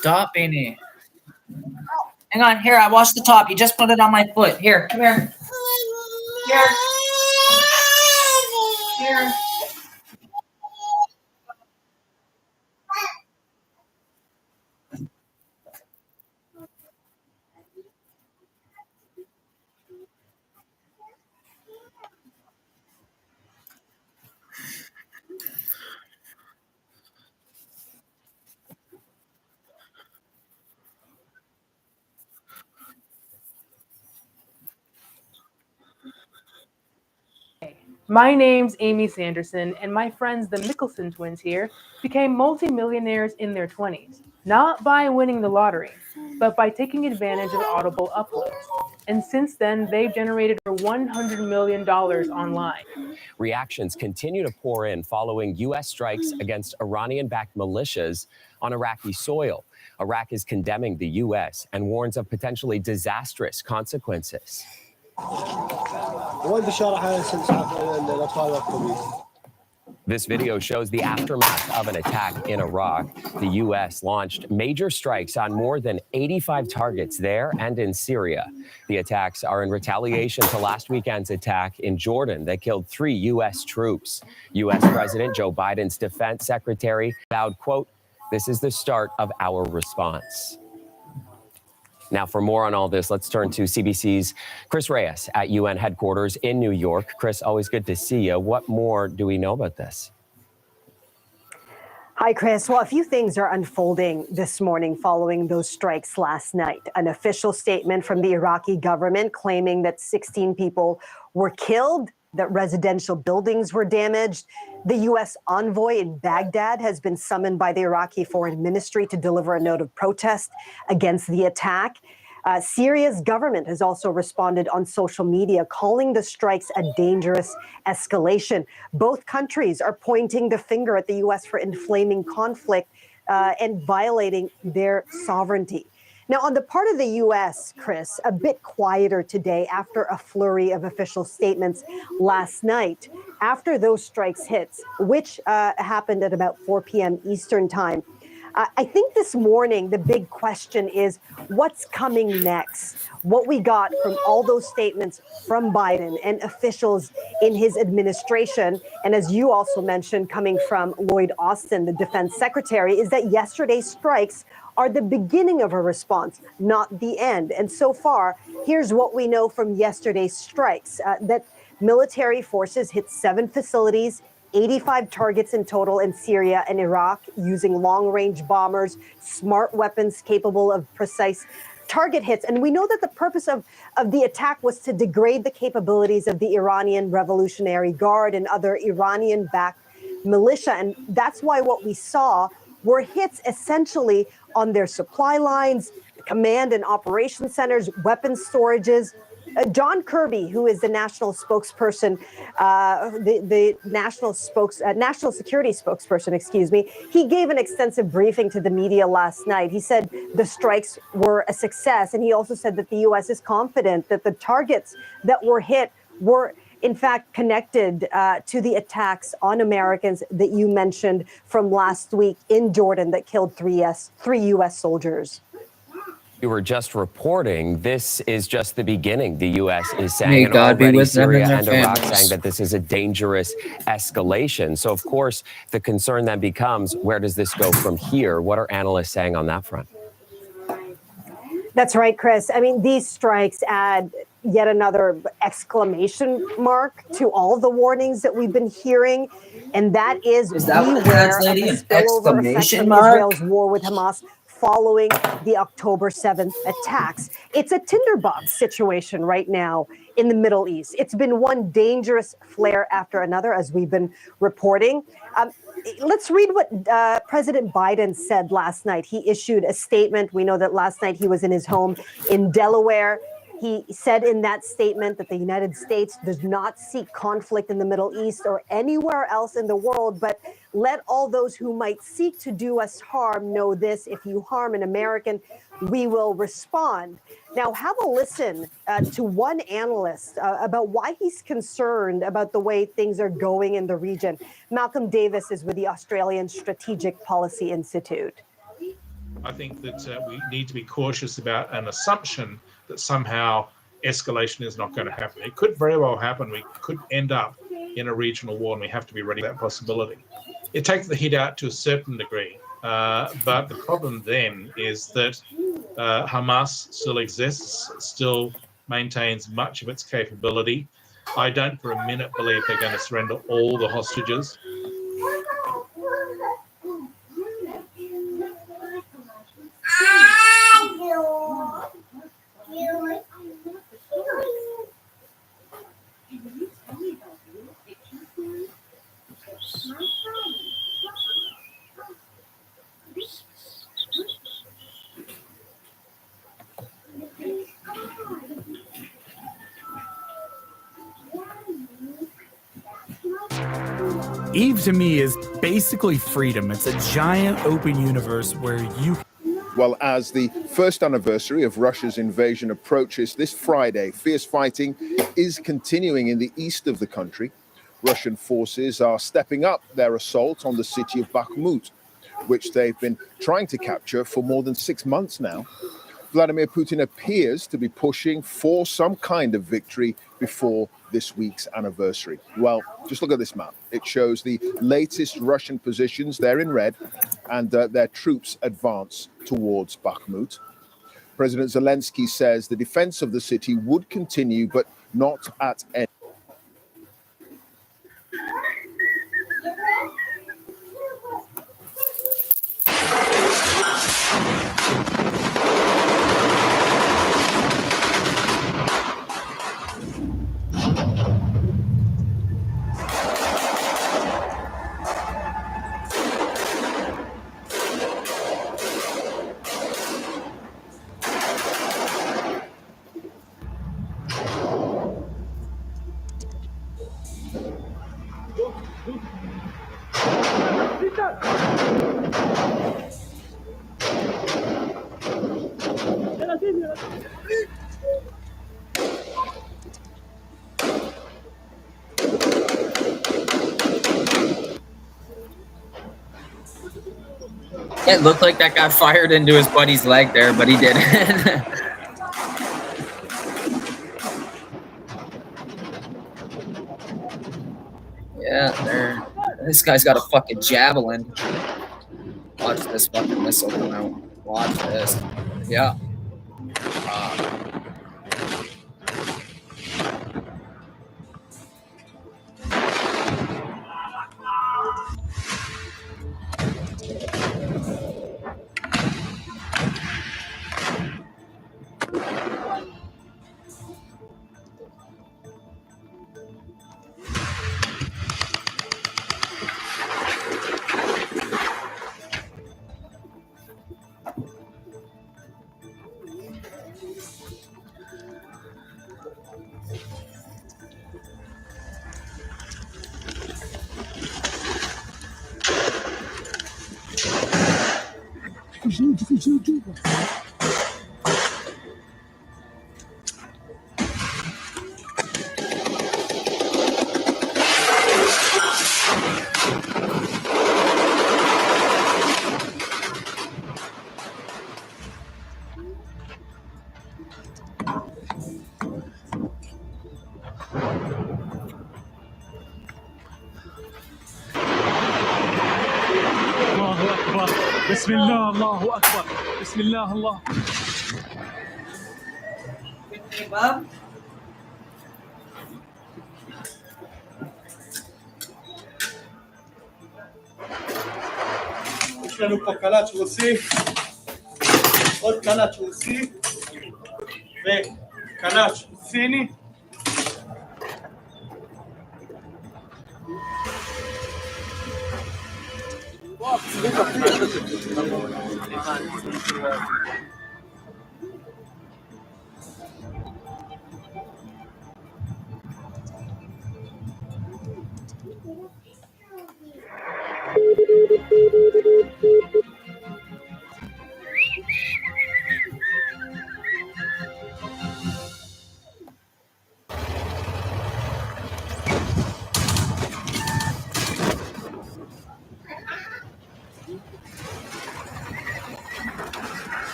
Stop, Amy. Hang on, here, I washed the top. You just put it on my foot. Here, come here. Here. Here. My name's Amy Sanderson, and my friends, the Mickelson twins here, became multimillionaires in their 20s, not by winning the lottery, but by taking advantage of Audible uploads. And since then, they've generated over $100 million online. Reactions continue to pour in following U.S. strikes against Iranian-backed militias on Iraqi soil. Iraq is condemning the U.S. and warns of potentially disastrous consequences. This video shows the aftermath of an attack in Iraq. The U.S. launched major strikes on more than 85 targets there and in Syria. The attacks are in retaliation to last weekend's attack in Jordan that killed 3 U.S. troops. U.S. President Joe Biden's defense secretary vowed, quote, "This is the start of our response." Now, for more on all this, let's turn to CBC's Chris Reyes at UN headquarters in New York. Chris, always good to see you. What more do we know about this? Hi, Chris. Well, a few things are unfolding this morning following those strikes last night. An official statement from the Iraqi government claiming that 16 people were killed, that residential buildings were damaged. The U.S. envoy in Baghdad has been summoned by the Iraqi Foreign Ministry to deliver a note of protest against the attack. Syria's government has also responded on social media, calling the strikes a dangerous escalation. Both countries are pointing the finger at the U.S. for inflaming conflict and violating their sovereignty. Now, on the part of the U.S., Chris, a bit quieter today after a flurry of official statements last night. After those strikes hits, which happened at about 4 p.m. Eastern time, I think this morning the big question is what's coming next? What we got from all those statements from Biden and officials in his administration, and as you also mentioned, coming from Lloyd Austin, the defense secretary, is that yesterday's strikes are the beginning of a response, not the end. And so far, here's what we know from yesterday's strikes, that military forces hit 7 facilities, 85 targets in total in Syria and Iraq using long-range bombers, smart weapons capable of precise target hits. And we know that the purpose of the attack was to degrade the capabilities of the Iranian Revolutionary Guard and other Iranian-backed militia. And that's why what we saw were hits essentially on their supply lines, command and operation centers, weapons storages. John Kirby, who is the national spokesperson, the national security spokesperson, he gave an extensive briefing to the media last night. He said the strikes were a success, and he also said that the U.S. is confident that the targets that were hit were in fact connected to the attacks on Americans that you mentioned from last week in Jordan that killed 3 U.S. soldiers. You were just reporting this is just the beginning. The U.S. is saying, and God be already with them and Syria their and Iraq families. saying that this is a dangerous escalation. So, of course, the concern then becomes, where does this go from here? What are analysts saying on that front? That's right, Chris. I mean, these strikes add yet another exclamation mark to all the warnings that we've been hearing. And that is that what beware of the translating an spillover effects exclamation of mark? Israel's war with Hamas following the October 7th attacks. It's a tinderbox situation right now in the Middle East. It's been one dangerous flare after another, as we've been reporting. Let's read what President Biden said last night. He issued a statement. We know that last night he was in his home in Delaware. He said in that statement that the United States does not seek conflict in the Middle East or anywhere else in the world, but let all those who might seek to do us harm know this: if you harm an American, we will respond. Now, have a listen to one analyst about why he's concerned about the way things are going in the region. Malcolm Davis is with the Australian Strategic Policy Institute. I think that we need to be cautious about an assumption that somehow escalation is not going to happen. It could very well happen. We could end up in a regional war, and we have to be ready for that possibility. It takes the hit out to a certain degree, but the problem then is that Hamas still exists, still maintains much of its capability. I don't for a minute believe they're going to surrender all the hostages. Eve to me is basically freedom. It's a giant open universe where you. Well, as the first anniversary of Russia's invasion approaches this Friday, fierce fighting is continuing in the east of the country. Russian forces are stepping up their assault on the city of Bakhmut, which they've been trying to capture for more than 6 months now. Vladimir Putin appears to be pushing for some kind of victory before this week's anniversary. Well, just look at this map. It shows the latest Russian positions there in red, and their troops advance towards Bakhmut. President Zelensky says the defense of the city would continue, but not at any. It looked like that got fired into his buddy's leg there, but he didn't. Yeah, there. This guy's got a fucking javelin. Watch this fucking missile come out. Watch this. Yeah. بسم الله الله أكبر بسم الله الله. יש לנו פה קלאץ' רוסי, עוד קלאץ' רוסי וקלאץ' סיני.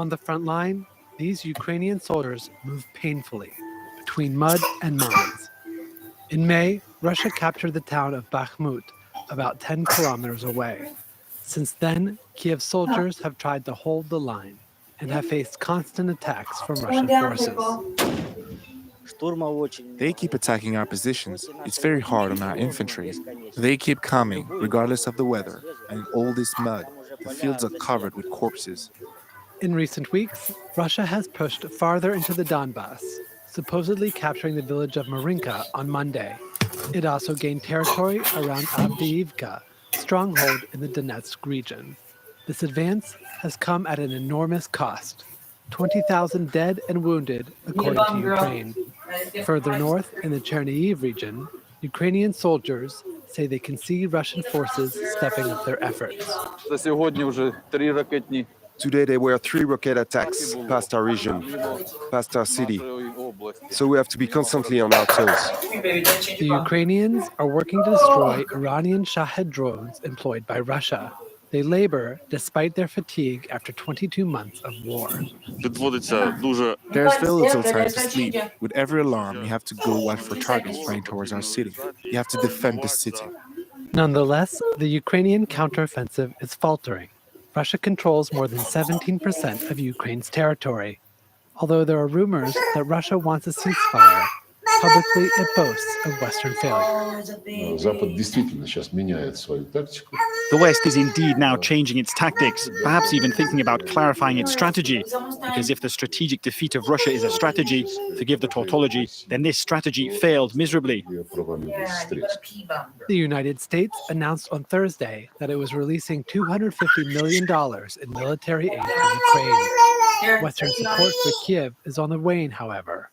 On the front line, these Ukrainian soldiers move painfully between mud and mines. In May, Russia captured the town of Bakhmut, about 10 kilometers away. Since then, Kiev soldiers have tried to hold the line and have faced constant attacks from Russian forces. They keep attacking our positions. It's very hard on our infantry. They keep coming, regardless of the weather, and all this mud. The fields are covered with corpses. In recent weeks, Russia has pushed farther into the Donbass, supposedly capturing the village of Marinka on Monday. It also gained territory around Avdiivka, a stronghold in the Donetsk region. This advance has come at an enormous cost. 20,000 dead and wounded, according to Ukraine. Further north, in the Chernihiv region, Ukrainian soldiers say they can see Russian forces stepping up their efforts. Today there were 3 rocket attacks past our region, past our city. So we have to be constantly on our toes. The Ukrainians are working to destroy Iranian Shahed drones employed by Russia. They labor despite their fatigue after 22 months of war. There's very little time to sleep. With every alarm, you have to go watch for targets flying towards our city. You have to defend the city. Nonetheless, the Ukrainian counteroffensive is faltering. Russia controls more than 17% of Ukraine's territory. Although there are rumors that Russia wants a ceasefire, publicly it boasts of Western failure. The West is indeed now changing its tactics, perhaps even thinking about clarifying its strategy. Because if the strategic defeat of Russia is a strategy, forgive the tautology, then this strategy failed miserably. The United States announced on Thursday that it was releasing $250 million in military aid to Ukraine. Western support for Kiev is on the wane, however.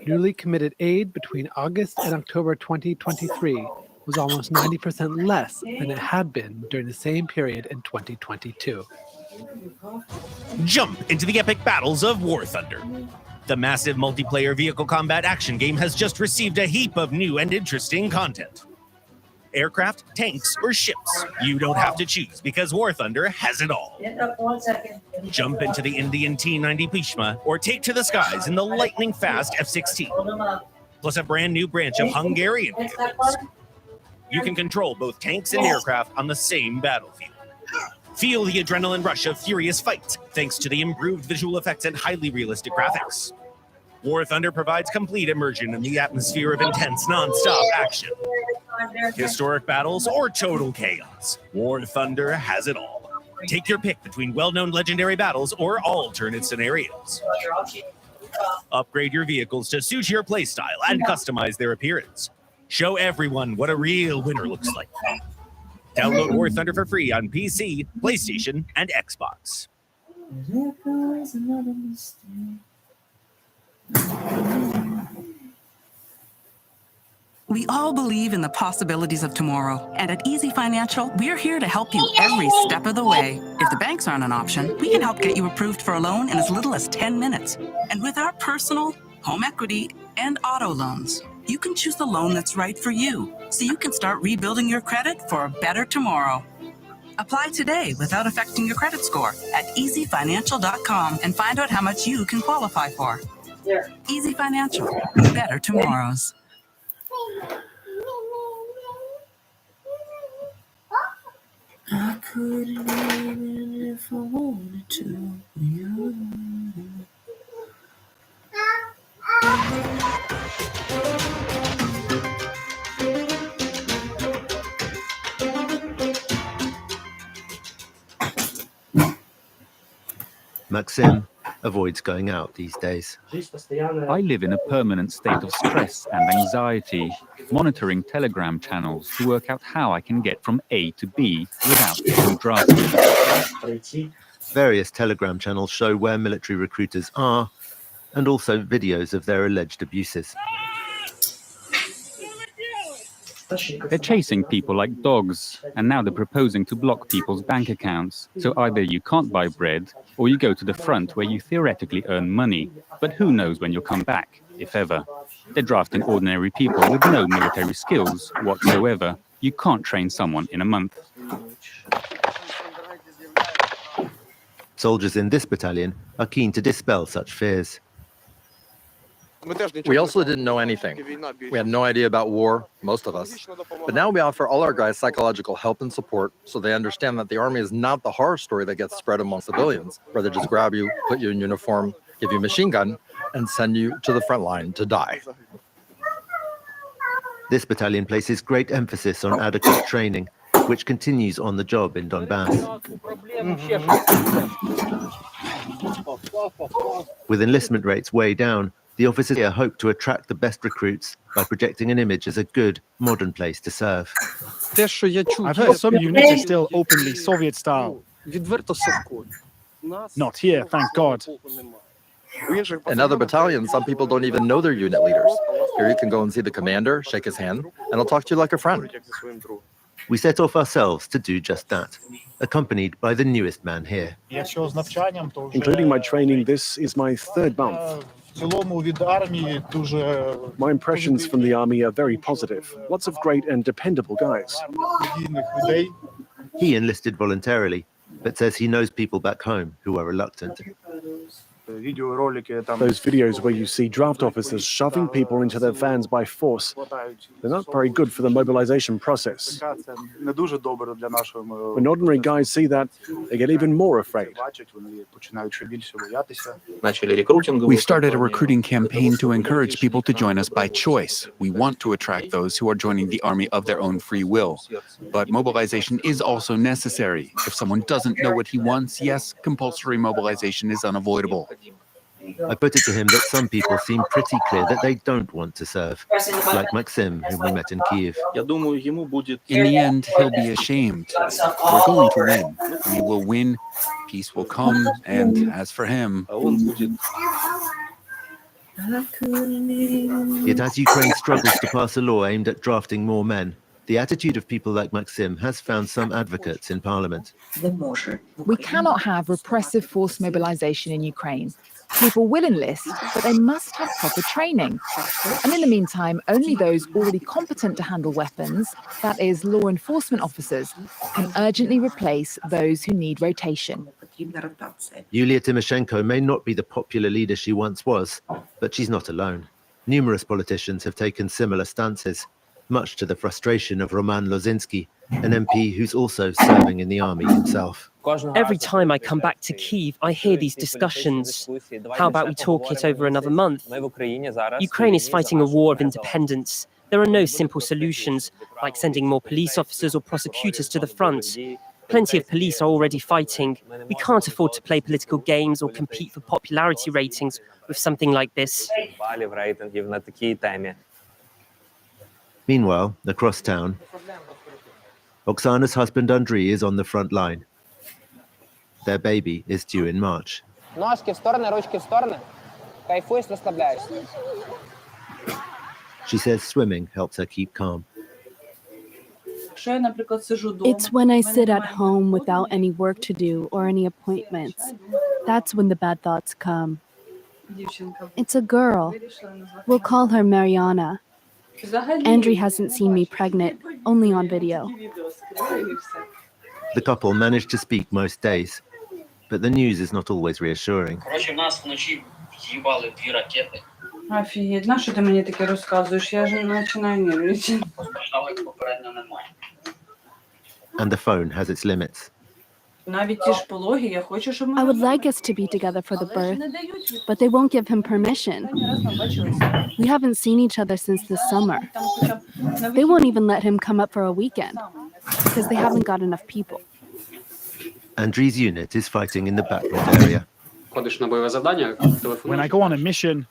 Newly committed aid between August and October 2023 was almost 90% less than it had been during the same period in 2022. Jump into the epic battles of War Thunder. The massive multiplayer vehicle combat action game has just received a heap of new and interesting content. Aircraft, tanks, or ships, you don't have to choose because War Thunder has it all. Jump into the Indian T-90 Bhishma or take to the skies in the lightning-fast F-16, plus a brand new branch of Hungarian vehicles. You can control both tanks and aircraft on the same battlefield. Feel the adrenaline rush of furious fights thanks to the improved visual effects and highly realistic graphics. War Thunder provides complete immersion in the atmosphere of intense, non-stop action. Historic battles or total chaos, War Thunder has it all. Take your pick between well-known legendary battles or alternate scenarios. Upgrade your vehicles to suit your playstyle and customize their appearance. Show everyone what a real winner looks like. Download War Thunder for free on PC, PlayStation, and Xbox. We all believe in the possibilities of tomorrow. And at Easy Financial, we're here to help you every step of the way. If the banks aren't an option, we can help get you approved for a loan in as little as 10 minutes. And with our personal, home equity, and auto loans, you can choose the loan that's right for you, so you can start rebuilding your credit for a better tomorrow. Apply today without affecting your credit score at easyfinancial.com and find out how much you can qualify for. Easy Financial, better tomorrows. I couldn't even if I wanted to. Maxim avoids going out these days. I live in a permanent state of stress and anxiety, monitoring Telegram channels to work out how I can get from A to B without getting drafted. Various Telegram channels show where military recruiters are, and also videos of their alleged abuses. They're chasing people like dogs, and now they're proposing to block people's bank accounts. So either you can't buy bread, or you go to the front where you theoretically earn money. But who knows when you'll come back, if ever. They're drafting ordinary people with no military skills whatsoever. You can't train someone in a month. Soldiers in this battalion are keen to dispel such fears. We also didn't know anything. We had no idea about war, most of us. But now we offer all our guys psychological help and support so they understand that the army is not the horror story that gets spread among civilians, where they just grab you, put you in uniform, give you a machine gun, and send you to the front line to die. This battalion places great emphasis on adequate training, which continues on the job in Donbass. With enlistment rates way down, the officers here hope to attract the best recruits by projecting an image as a good, modern place to serve. I've heard some units are still openly Soviet style. Not here, thank God. In other battalions, some people don't even know their unit leaders. Here you can go and see the commander, shake his hand, and he'll talk to you like a friend. We set off ourselves to do just that, accompanied by the newest man here. Including my training, this is my third month. My impressions from the army are very positive. Lots of great and dependable guys. He enlisted voluntarily, but says he knows people back home who are reluctant. Those videos where you see draft officers shoving people into their vans by force, they're not very good for the mobilization process. When ordinary guys see that, they get even more afraid. We started a recruiting campaign to encourage people to join us by choice. We want to attract those who are joining the army of their own free will. But mobilization is also necessary. If someone doesn't know what he wants, yes, compulsory mobilization is unavoidable. I put it to him that some people seem pretty clear that they don't want to serve, like Maxim, whom we met in Kyiv. In the end, he'll be ashamed. We're going to win. We will win, peace will come, and as for him... Yet as Ukraine struggles to pass a law aimed at drafting more men, the attitude of people like Maxim has found some advocates in parliament. We cannot have repressive forced mobilization in Ukraine. People will enlist, but they must have proper training. And in the meantime, only those already competent to handle weapons, that is, law enforcement officers, can urgently replace those who need rotation. Yulia Tymoshenko may not be the popular leader she once was, but she's not alone. Numerous politicians have taken similar stances, much to the frustration of Roman Lozinski, an MP who's also serving in the army himself. Every time I come back to Kyiv, I hear these discussions. How about we talk it over another month? Ukraine is fighting a war of independence. There are no simple solutions, like sending more police officers or prosecutors to the front. Plenty of police are already fighting. We can't afford to play political games or compete for popularity ratings with something like this. Meanwhile, across town, Oksana's husband Andriy is on the front line. Their baby is due in March. She says swimming helps her keep calm. It's when I sit at home without any work to do or any appointments. That's when the bad thoughts come. It's a girl. We'll call her Mariana. Andriy hasn't seen me pregnant, only on video. The couple manage to speak most days, but the news is not always reassuring. Офігеть, на що ти мені таке розказуєш? Я ж починаю нервничати. And the phone has its limits. Навіть ті ж пологи, я хочу, щоб ми... I would like us to be together for the birth, but they won't give him permission. We haven't seen each other since the summer. They won't even let him come up for a weekend, because they haven't got enough people. Andriy's unit is fighting in the Bakhmut area. When I go on a mission,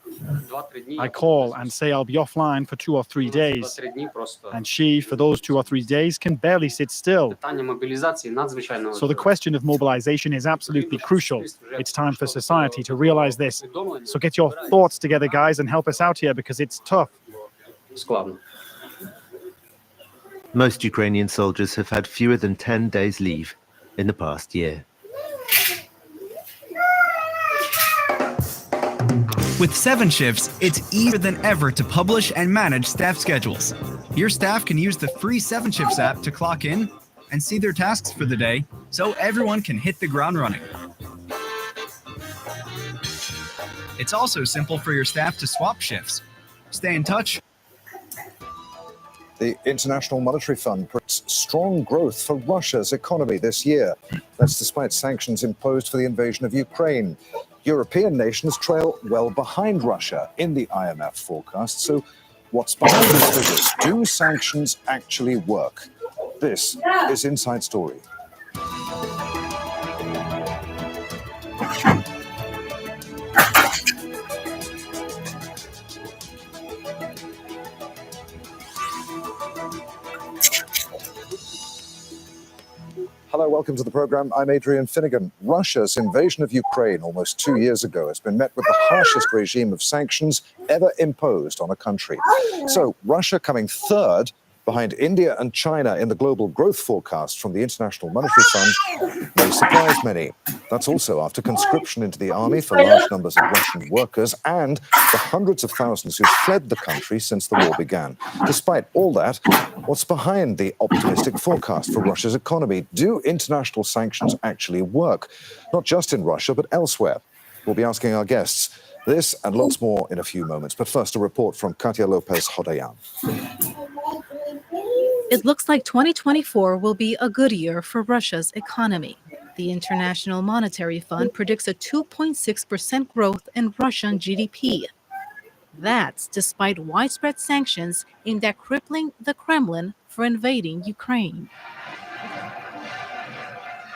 I call and say I'll be offline for 2 or 3 days. And she, for those 2 or 3 days, can barely sit still. So the question of mobilization is absolutely crucial. It's time for society to realize this. So get your thoughts together, guys, and help us out here because it's tough. Most Ukrainian soldiers have had fewer than 10 days leave in the past year. With 7 shifts, it's easier than ever to publish and manage staff schedules. Your staff can use the free 7 Shifts app to clock in and see their tasks for the day, so everyone can hit the ground running. It's also simple for your staff to swap shifts. Stay in touch. The International Monetary Fund predicts strong growth for Russia's economy this year. That's despite sanctions imposed for the invasion of Ukraine. European nations trail well behind Russia in the IMF forecast. So what's behind these figures? Do sanctions actually work? This is Inside Story. Hello, welcome to the program. I'm Adrian Finnegan. Russia's invasion of Ukraine almost 2 years ago has been met with the harshest regime of sanctions ever imposed on a country. So Russia coming third behind India and China in the global growth forecast from the International Monetary Fund may surprise many. That's also after conscription into the army for large numbers of Russian workers and the hundreds of thousands who fled the country since the war began. Despite all that, what's behind the optimistic forecast for Russia's economy? Do international sanctions actually work? Not just in Russia, but elsewhere. We'll be asking our guests this and lots more in a few moments. But first, a report from Katia Lopez-Hodayan. It looks like 2024 will be a good year for Russia's economy. The International Monetary Fund predicts a 2.6% growth in Russian GDP. That's despite widespread sanctions aimed at crippling the Kremlin for invading Ukraine.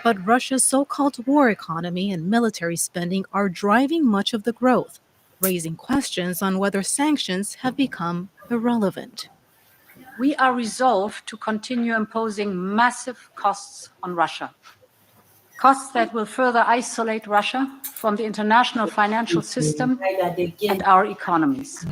But Russia's so-called war economy and military spending are driving much of the growth, raising questions on whether sanctions have become irrelevant. We are resolved to continue imposing massive costs on Russia. Costs that will further isolate Russia from the international financial system and our economies.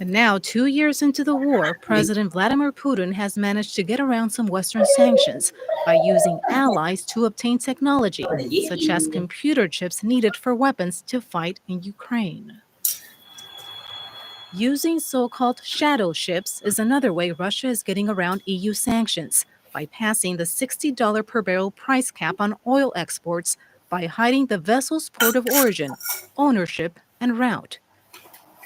And now, 2 years into the war, President Vladimir Putin has managed to get around some Western sanctions by using allies to obtain technology, such as computer chips needed for weapons to fight in Ukraine. Using so-called shadow ships is another way Russia is getting around EU sanctions, by passing the $60 per barrel price cap on oil exports by hiding the vessel's port of origin, ownership, and route.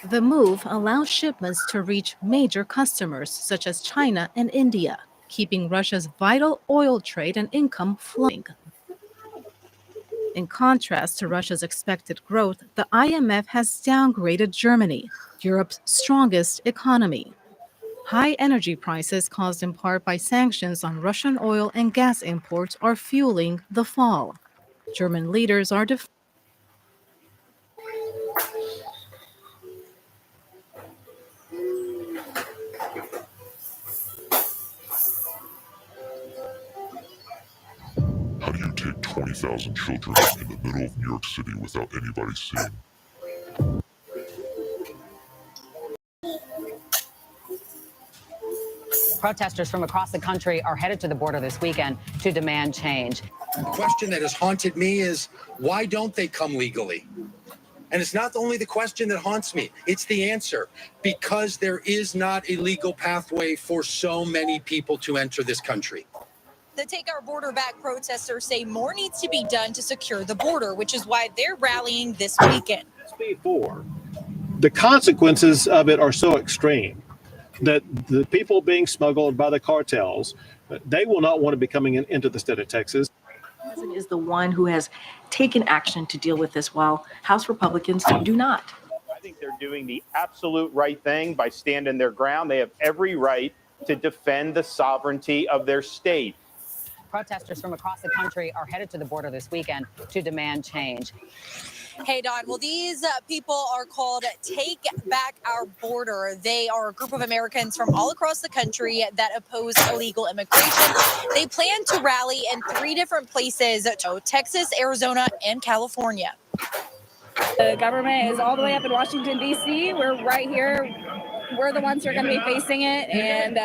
The move allows shipments to reach major customers such as China and India, keeping Russia's vital oil trade and income flowing. In contrast to Russia's expected growth, the IMF has downgraded Germany, Europe's strongest economy. High energy prices caused in part by sanctions on Russian oil and gas imports are fueling the fall. German leaders are How do you take 20,000 children in the middle of New York City without anybody seeing? Protesters from across the country are headed to the border this weekend to demand change. The question that has haunted me is, why don't they come legally? And it's not only the question that haunts me, it's the answer. Because there is not a legal pathway for so many people to enter this country. The Take Our Border Back protesters say more needs to be done to secure the border, which is why they're rallying this weekend. SB4, the consequences of it are so extreme that the people being smuggled by the cartels, they will not want to be coming into the state of Texas. The president is the one who has taken action to deal with this, while House Republicans do not. I think they're doing the absolute right thing by standing their ground. They have every right to defend the sovereignty of their state. Protesters from across the country are headed to the border this weekend to demand change. Hey, Don. Well, these people are called Take Back Our Border. They are a group of Americans from all across the country that oppose illegal immigration. They plan to rally in 3 different places: Texas, Arizona, and California. The government is all the way up in Washington, D.C. We're right here. We're the ones who are going to be facing it, and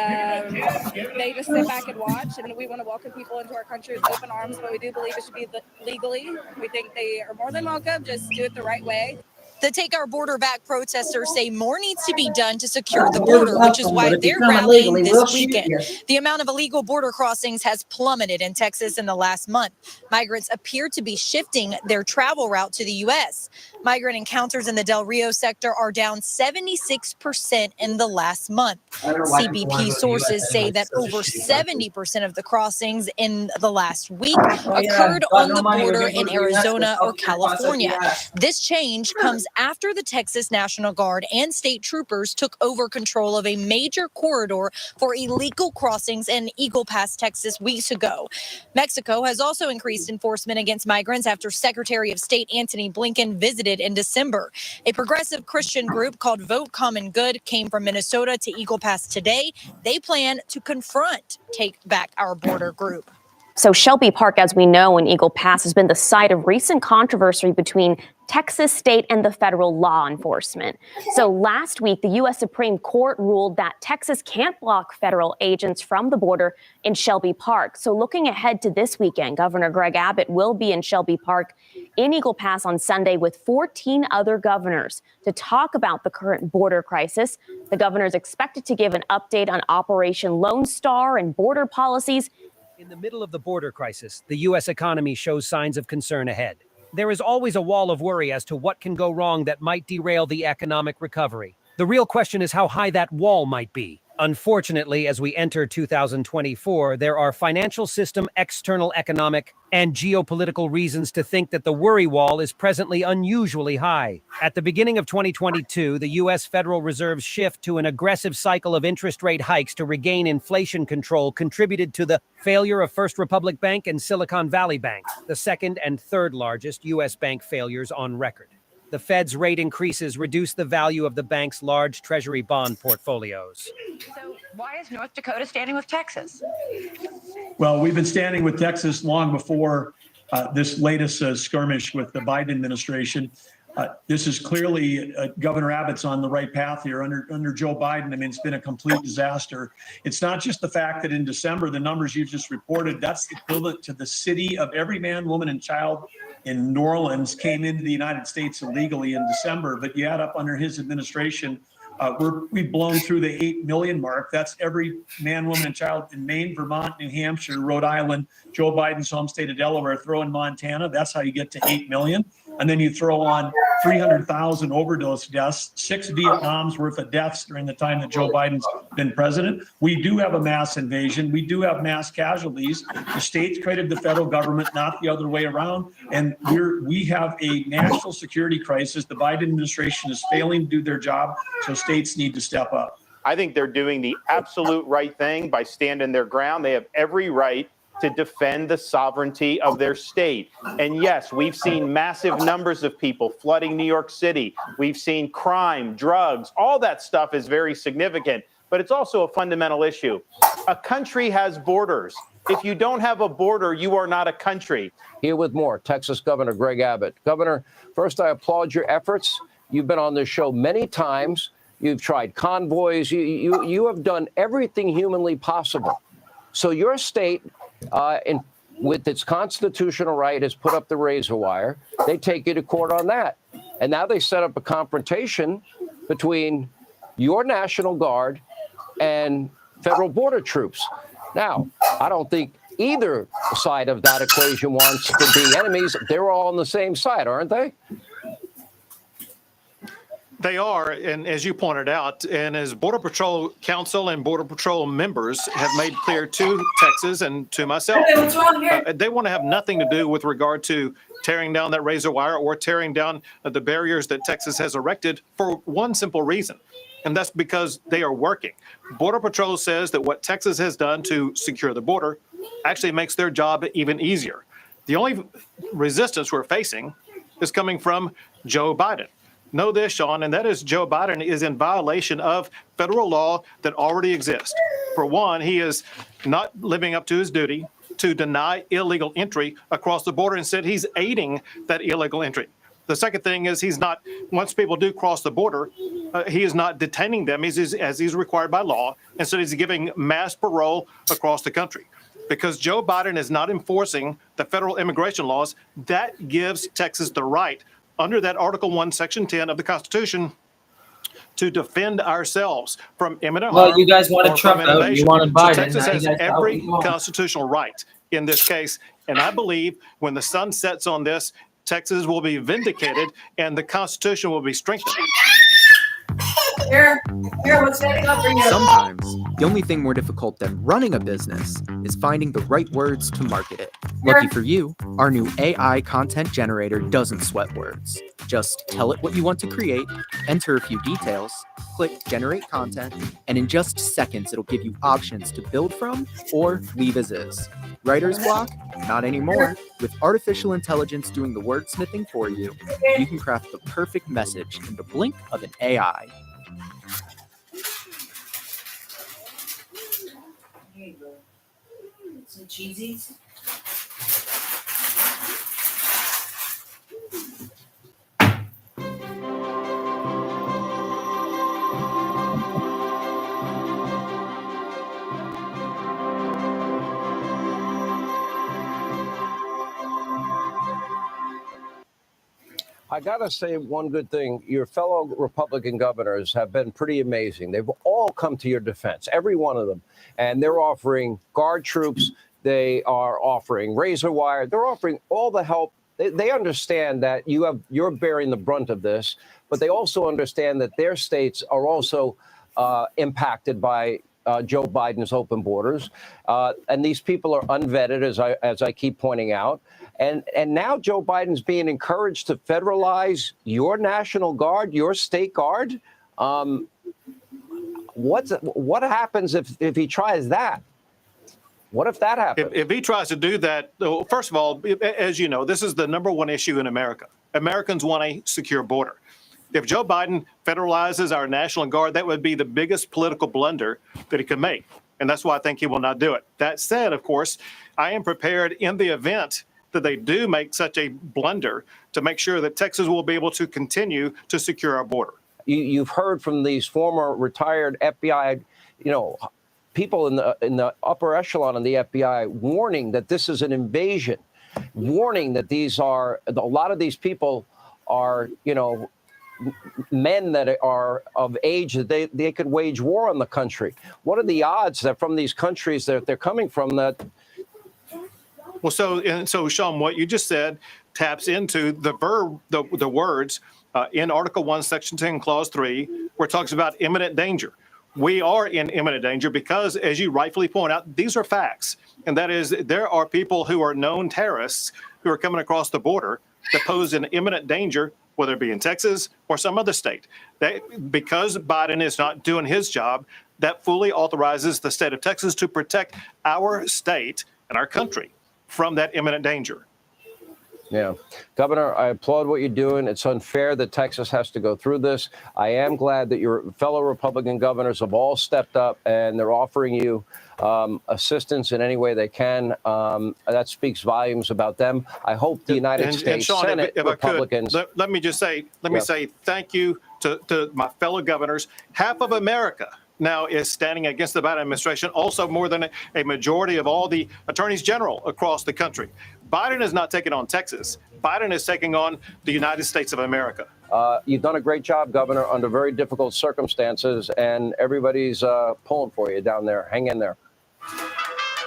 they just sit back and watch. And we want to welcome people into our country with open arms, but we do believe it should be legally. We think they are more than welcome. Just do it the right way. The Take Our Border Back protesters say more needs to be done to secure the border, which is why they're rallying this weekend. The amount of illegal border crossings has plummeted in Texas in the last month. Migrants appear to be shifting their travel route to the U.S. Migrant encounters in the Del Rio sector are down 76% in the last month. CBP sources say that over 70% of the crossings in the last week occurred on the border in Arizona or California. This change comes after the Texas National Guard and state troopers took over control of a major corridor for illegal crossings in Eagle Pass, Texas, weeks ago. Mexico has also increased enforcement against migrants after Secretary of State Antony Blinken visited in December. A progressive Christian group called Vote Common Good came from Minnesota to Eagle Pass today. They plan to confront Take Back Our Border group. So Shelby Park, as we know, in Eagle Pass has been the site of recent controversy between Texas state and the federal law enforcement. So last week, the U.S. Supreme Court ruled that Texas can't block federal agents from the border in Shelby Park. So looking ahead to this weekend, Governor Greg Abbott will be in Shelby Park in Eagle Pass on Sunday with 14 other governors to talk about the current border crisis. The governor is expected to give an update on Operation Lone Star and border policies. In the middle of the border crisis, the U.S. economy shows signs of concern ahead. There is always a wall of worry as to what can go wrong that might derail the economic recovery. The real question is how high that wall might be. Unfortunately, as we enter 2024, there are financial system, external economic, and geopolitical reasons to think that the worry wall is presently unusually high. At the beginning of 2022, the U.S. Federal Reserve's shift to an aggressive cycle of interest rate hikes to regain inflation control contributed to the failure of First Republic Bank and Silicon Valley Bank, the second and third largest U.S. bank failures on record. The Fed's rate increases reduced the value of the bank's large treasury bond portfolios. So why is North Dakota standing with Texas? Well, we've been standing with Texas long before this latest skirmish with the Biden administration. This is clearly Governor Abbott's on the right path here under Joe Biden. I mean, it's been a complete disaster. It's not just the fact that in December, the numbers you just reported, that's equivalent to the city of every man, woman, and child in New Orleans came into the United States illegally in December. But you add up under his administration, we've blown through the 8 million mark. That's every man, woman, and child in Maine, Vermont, New Hampshire, Rhode Island, Joe Biden's home state of Delaware, throw in Montana. That's how you get to 8 million. And then you throw on 300,000 overdose deaths, 6 Vietnam's worth of deaths during the time that Joe Biden's been president. We do have a mass invasion. We do have mass casualties. The states created the federal government, not the other way around. And we have a national security crisis. The Biden administration is failing to do their job, so states need to step up. I think they're doing the absolute right thing by standing their ground. They have every right to defend the sovereignty of their state. And yes, we've seen massive numbers of people flooding New York City. We've seen crime, drugs, all that stuff is very significant, but it's also a fundamental issue. A country has borders. If you don't have a border, you are not a country. Here with more, Texas Governor Greg Abbott. Governor, first, I applaud your efforts. You've been on this show many times. You've tried convoys. You have done everything humanly possible. So your state, with its constitutional right, has put up the razor wire. They take you to court on that. And now they set up a confrontation between your National Guard and federal border troops. Now, I don't think either side of that equation wants to be enemies. They're all on the same side, aren't they? They are, and as you pointed out, and as Border Patrol Council and Border Patrol members have made clear to Texas and to myself, they want to have nothing to do with regard to tearing down that razor wire or tearing down the barriers that Texas has erected for one simple reason, and that's because they are working. Border Patrol says that what Texas has done to secure the border actually makes their job even easier. The only resistance we're facing is coming from Joe Biden. Know this, Sean, and that is Joe Biden is in violation of federal law that already exists. For one, he is not living up to his duty to deny illegal entry across the border. Instead, he's aiding that illegal entry. The second thing is he's not, once people do cross the border, he is not detaining them as he's required by law. Instead, he's giving mass parole across the country. Because Joe Biden is not enforcing the federal immigration laws, that gives Texas the right under that Article 1, Section 10 of the Constitution to defend ourselves from imminent harm. Well, you guys wanted or Trump from out. invasion. You wanted Biden. So Texas Now you has guys got what every you want. constitutional right in this case. And I believe when the sun sets on this, Texas will be vindicated and the Constitution will be strengthened. Here, what's standing up for you? Sometimes, the only thing more difficult than running a business is finding the right words to market it. Lucky for you, our new AI content generator doesn't sweat words. Just tell it what you want to create, enter a few details, click generate content, and in just seconds, it'll give you options to build from or leave as is. Writer's block? Not anymore. With artificial intelligence doing the wordsmithing for you, you can craft the perfect message in the blink of an AI. Here you go. Some cheesies. I got to say one good thing. Your fellow Republican governors have been pretty amazing. They've all come to your defense, every one of them. And they're offering guard troops. They are offering razor wire. They're offering all the help. They understand that you're bearing the brunt of this, but they also understand that their states are also impacted by Joe Biden's open borders. And these people are unvetted, as I keep pointing out. And now Joe Biden's being encouraged to federalize your National Guard, your state guard. What happens if he tries that? What if that happens? If he tries to do that, well, first of all, as you know, this is the number one issue in America. Americans want a secure border. If Joe Biden federalizes our National Guard, that would be the biggest political blunder that he could make. And that's why I think he will not do it. That said, of course, I am prepared in the event that they do make such a blunder to make sure that Texas will be able to continue to secure our border. You've heard from these former retired FBI, people in the upper echelon of the FBI warning that this is an invasion, warning that a lot of these people are, men that are of age that they could wage war on the country. What are the odds that from these countries that they're coming from that? Well, so Sean, what you just said taps into the words in Article 1, Section 10, Clause 3, where it talks about imminent danger. We are in imminent danger because, as you rightfully point out, these are facts. And that is, there are people who are known terrorists who are coming across the border that pose an imminent danger, whether it be in Texas or some other state. Because Biden is not doing his job, that fully authorizes the state of Texas to protect our state and our country from that imminent danger. Yeah. Governor, I applaud what you're doing. It's unfair that Texas has to go through this. I am glad that your fellow Republican governors have all stepped up and they're offering you assistance in any way they can. That speaks volumes about them. I hope the United States Sean, Senate if Republicans. I could, let me just say, say thank you to my fellow governors. Half of America now is standing against the Biden administration, also more than a majority of all the attorneys general across the country. Biden is not taking on Texas. Biden is taking on the United States of America. You've done a great job, Governor, under very difficult circumstances, and everybody's pulling for you down there. Hang in there.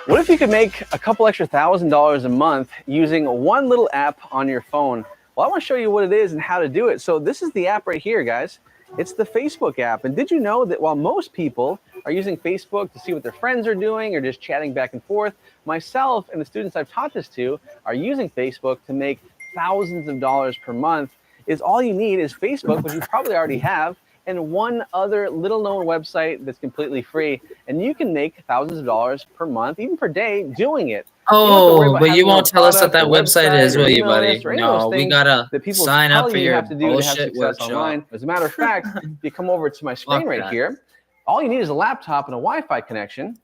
What if you could make a couple extra $1,000 a month using one little app on your phone? Well, I want to show you what it is and how to do it. So this is the app right here, guys. It's the Facebook app. And did you know that while most people are using Facebook to see what their friends are doing or just chatting back and forth, myself and the students I've taught this to are using Facebook to make thousands of dollars per month. All you need is Facebook, which you probably already have, and one other little-known website that's completely free. And you can make thousands of dollars per month, even per day, doing it. Oh, but you won't tell us what that website is, will you, buddy? No, we gotta sign up for your bullshit workshop. As a matter of fact, if you come over to my screen right here, all you need is a laptop and a Wi-Fi connection.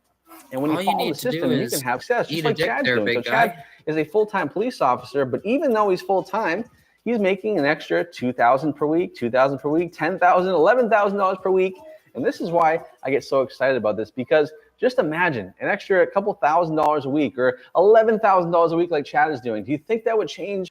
And when you follow the system, you can have access, just like Chad's doing. So Chad is a full-time police officer, but even though he's full-time, he's making an extra $2,000 per week, $2,000 per week, $10,000, $11,000 per week. And this is why I get so excited about this, because just imagine an extra couple $1,000s a week or $11,000 a week like Chad is doing. Do you think that would change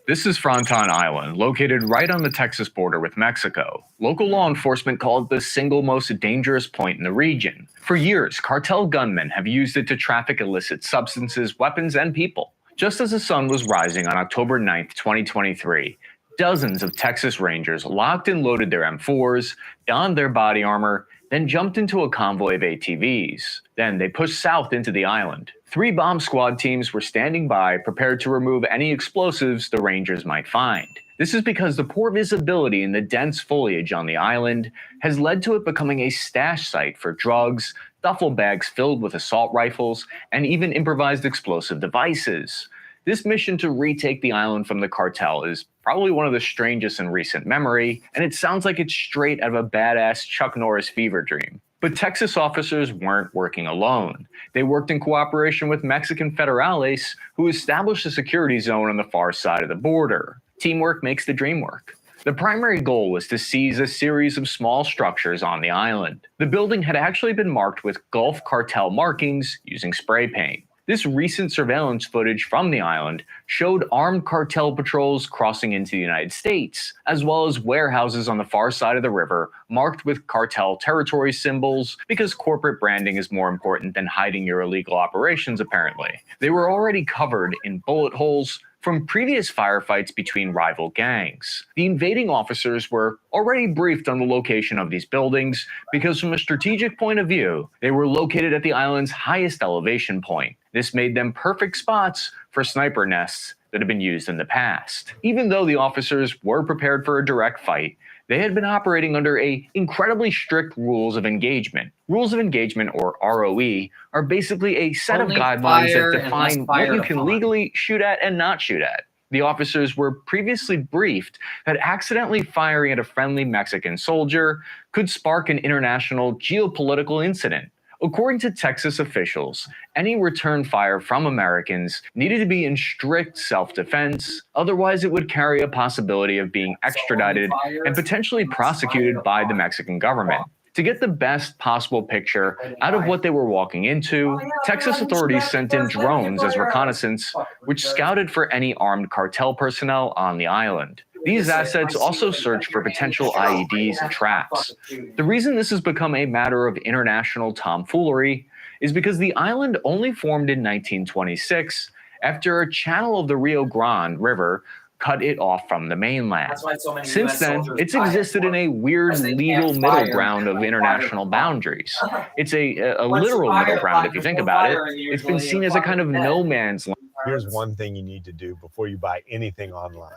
This is Fronton Island, located right on the Texas border with Mexico. Local law enforcement call it the single most dangerous point in the region. For years, cartel gunmen have used it to traffic illicit substances, weapons, and people. Just as the sun was rising on October 9th, 2023, dozens of Texas Rangers locked and loaded their M4s, donned their body armor, then jumped into a convoy of ATVs. Then they pushed south into the island. 3 bomb squad teams were standing by, prepared to remove any explosives the Rangers might find. This is because the poor visibility in the dense foliage on the island has led to it becoming a stash site for drugs, duffel bags filled with assault rifles, and even improvised explosive devices. This mission to retake the island from the cartel is probably one of the strangest in recent memory, and it sounds like it's straight out of a badass Chuck Norris fever dream. But Texas officers weren't working alone. They worked in cooperation with Mexican federales, who established a security zone on the far side of the border. Teamwork makes the dream work. The primary goal was to seize a series of small structures on the island. The building had actually been marked with Gulf cartel markings using spray paint. This recent surveillance footage from the island showed armed cartel patrols crossing into the United States, as well as warehouses on the far side of the river marked with cartel territory symbols, because corporate branding is more important than hiding your illegal operations, apparently. They were already covered in bullet holes from previous firefights between rival gangs. The invading officers were already briefed on the location of these buildings because from a strategic point of view, they were located at the island's highest elevation point. This made them perfect spots for sniper nests that had been used in the past. Even though the officers were prepared for a direct fight, they had been operating under incredibly strict rules of engagement. Rules of engagement, or ROE, are basically a set of guidelines that define what you can legally shoot at and not shoot at. The officers were previously briefed that accidentally firing at a friendly Mexican soldier could spark an international geopolitical incident. According to Texas officials, any return fire from Americans needed to be in strict self-defense, otherwise it would carry a possibility of being extradited and potentially prosecuted by the Mexican government. To get the best possible picture out of what they were walking into, Texas authorities sent in drones as reconnaissance, which scouted for any armed cartel personnel on the island. These assets also search for potential IEDs and traps. The reason this has become a matter of international tomfoolery is because the island only formed in 1926 after a channel of the Rio Grande River cut it off from the mainland. Since then, it's existed in a weird legal middle ground of international boundaries. It's a literal middle ground if you think about it. It's been seen as a kind of no man's land. Here's one thing you need to do before you buy anything online.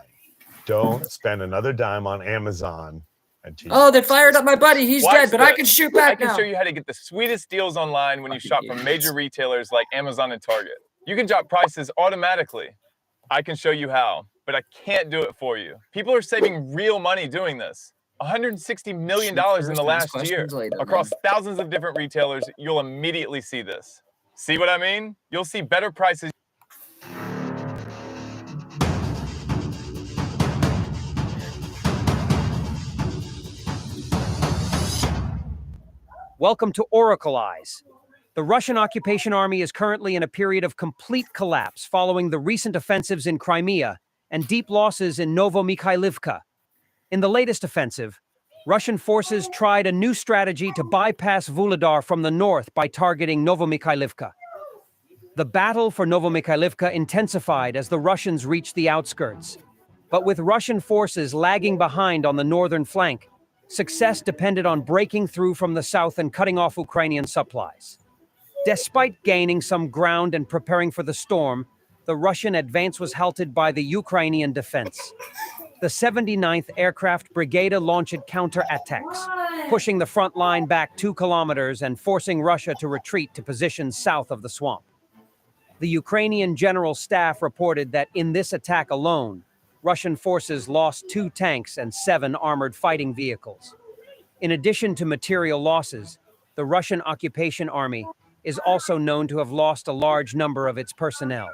Don't spend another dime on Amazon. Oh, they fired up my buddy. He's dead, but I can shoot back I can now. show you how to get the sweetest deals online when you shop from major retailers like Amazon and Target. You can drop prices automatically. I can show you how, but I can't do it for you. People are saving real money doing this. $160 million in the last year. Across thousands of different retailers, you'll immediately see this. See what I mean? You'll see better prices. Welcome to Oracle Eyes. The Russian occupation army is currently in a period of complete collapse following the recent offensives in Crimea and deep losses in Novomykhailivka. In the latest offensive, Russian forces tried a new strategy to bypass Vuhledar from the north by targeting Novomykhailivka. The battle for Novomykhailivka intensified as the Russians reached the outskirts. But with Russian forces lagging behind on the northern flank, success depended on breaking through from the south and cutting off Ukrainian supplies. Despite gaining some ground and preparing for the storm, the Russian advance was halted by the Ukrainian defense. The 79th Aircraft Brigade launched counterattacks, pushing the front line back 2 kilometers and forcing Russia to retreat to positions south of the swamp. The Ukrainian General Staff reported that in this attack alone, Russian forces lost 2 tanks and 7 armored fighting vehicles. In addition to material losses, the Russian occupation army is also known to have lost a large number of its personnel.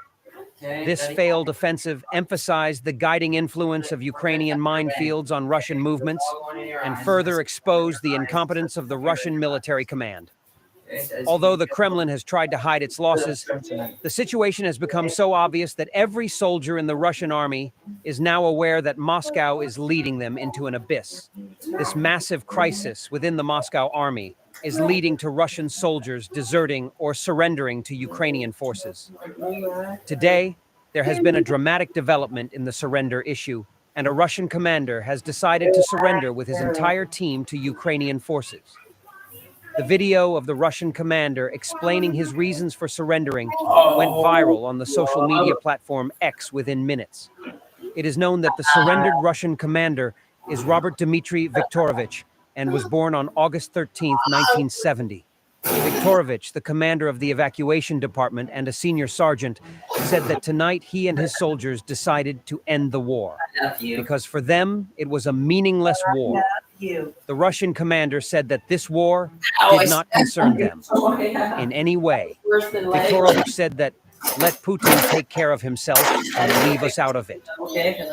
This failed offensive emphasized the guiding influence of Ukrainian minefields on Russian movements and further exposed the incompetence of the Russian military command. Although the Kremlin has tried to hide its losses, the situation has become so obvious that every soldier in the Russian army is now aware that Moscow is leading them into an abyss. This massive crisis within the Moscow army is leading to Russian soldiers deserting or surrendering to Ukrainian forces. Today, there has been a dramatic development in the surrender issue, and a Russian commander has decided to surrender with his entire team to Ukrainian forces. The video of the Russian commander explaining his reasons for surrendering went viral on the social media platform X within minutes. It is known that the surrendered Russian commander is Robert Dmitry Viktorovich and was born on August 13, 1970. Viktorovich, the commander of the evacuation department and a senior sergeant, said that tonight he and his soldiers decided to end the war because for them it was a meaningless war. The Russian commander said that this war did not concern them in any way. Viktorovich said that let Putin take care of himself and leave us out of it.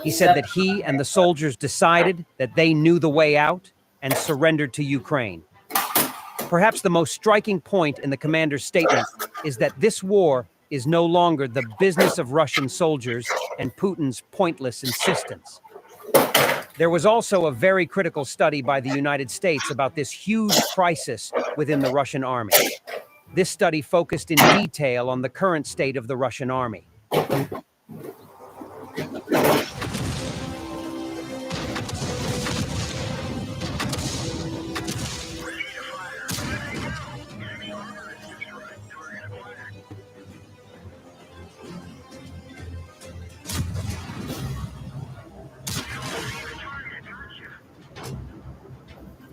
He said that he and the soldiers decided that they knew the way out and surrendered to Ukraine. Perhaps the most striking point in the commander's statement is that this war is no longer the business of Russian soldiers and Putin's pointless insistence. There was also a very critical study by the United States about this huge crisis within the Russian army. This study focused in detail on the current state of the Russian army.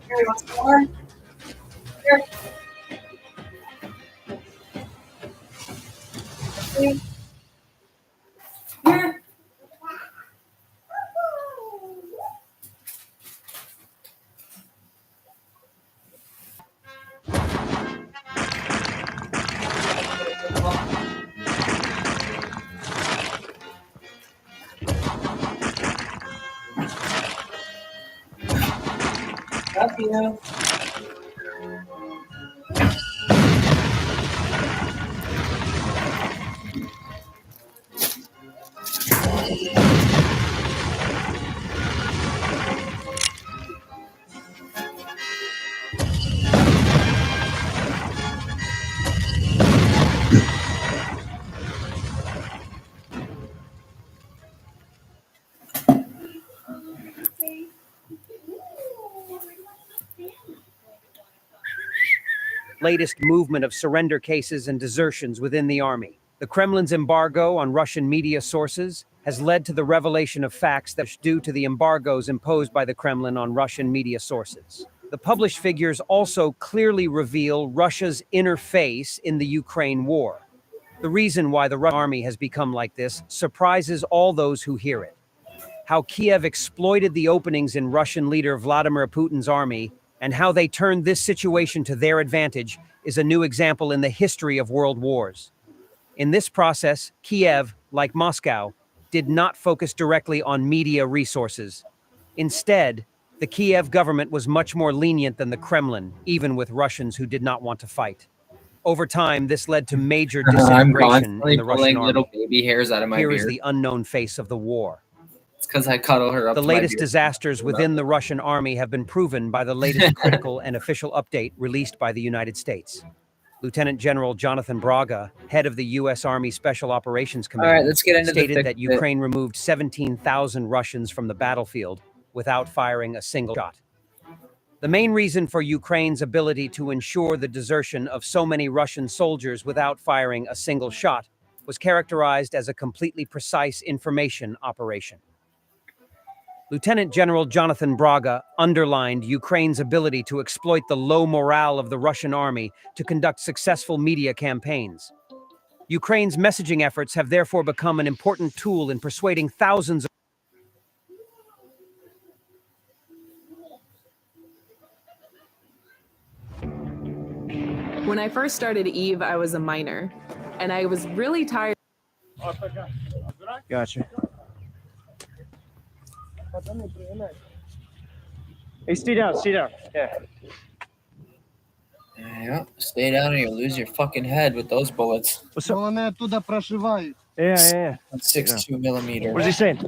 Here, what's more? Here. Here. Here. Love you. Latest movement of surrender cases and desertions within the army. The Kremlin's embargo on Russian media sources has led to the revelation of facts that are due to the embargoes imposed by the Kremlin on Russian media sources. The published figures also clearly reveal Russia's inner face in the Ukraine war. The reason why the Russian army has become like this surprises all those who hear it. How Kiev exploited the openings in Russian leader Vladimir Putin's army and how they turned this situation to their advantage is a new example in the history of world wars. In this process, Kiev, like Moscow, did not focus directly on media resources. Instead, the Kiev government was much more lenient than the Kremlin, even with Russians who did not want to fight. Over time, this led to major disintegration in the Russian army. Little baby hairs out of my Here beard. is the unknown face of the war. It's because I cuddle her up. The to my latest beard. disasters within the Russian army have been proven by the latest critical and official update released by the United States. Lieutenant General Jonathan Braga, head of the U.S. Army Special Operations Command, right, let's get into the stated thick that of it. Ukraine removed 17,000 Russians from the battlefield without firing a single shot. The main reason for Ukraine's ability to ensure the desertion of so many Russian soldiers without firing a single shot was characterized as a completely precise information operation. Lieutenant General Jonathan Braga underlined Ukraine's ability to exploit the low morale of the Russian army to conduct successful media campaigns. Ukraine's messaging efforts have therefore become an important tool in persuading thousands of When I first started Eve, I was a minor, and I was really tired. Gotcha. Hey, stay down, stay down. Yeah. Yeah, stay down or you'll lose your fucking head with those bullets. What's up? Yeah. That's 6.2 millimeter. What is he saying?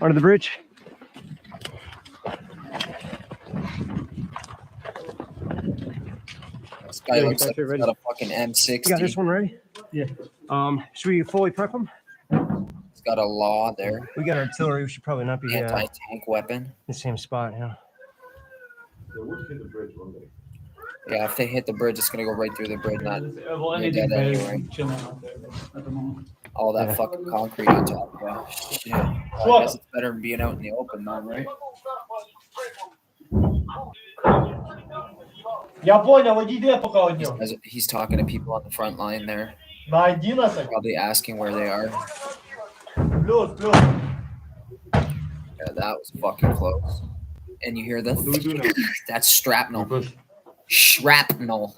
Under the bridge? This guy looks like he's got a fucking M60. You got this one ready? Yeah. Should we fully prep them? He's got a law there. We got artillery. We should probably not be Anti-tank weapon. the same spot, yeah. Yeah, if they hit the bridge, it's gonna go right through the bridge. Not you're dead anyway. All that fucking concrete on top. Yeah. Shit. Well, I guess it's better than being out in the open, now, right? He's talking to people on the front line there. Probably asking where they are. Yeah, that was fucking close. And you hear the that's shrapnel. Shrapnel.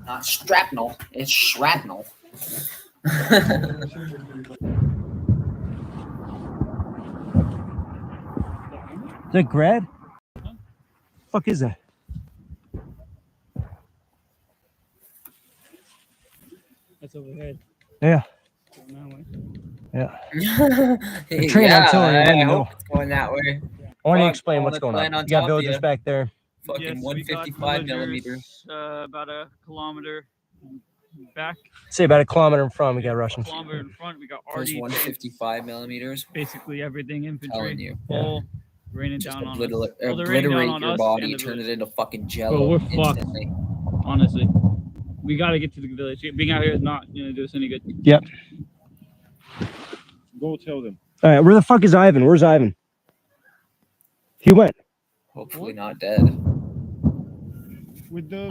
Not shrapnel. It's shrapnel. Is that grad? Fuck is that? That's overhead. Yeah. Yeah. The train artillery right in the I middle. hope it's going that way. Why don't you explain what's going on? You got villagers back there. Fucking Yes, we got 155 millimeters. About a kilometer back. Say about a kilometer in front, we got Russians. Kilometer in front, we got There's RD. 155 millimeters. Basically everything infantry. Telling you. All raining Just down on us. Well, they're raining obliterate down on your us body, and the turn it village. into fucking Bro, jello we're fucked. instantly. Honestly, we got to get to the village. Being out here is not gonna do us any good. Yep. Go tell them. All right, where the fuck is Ivan? Where's Ivan? He went. Hopefully not dead. With the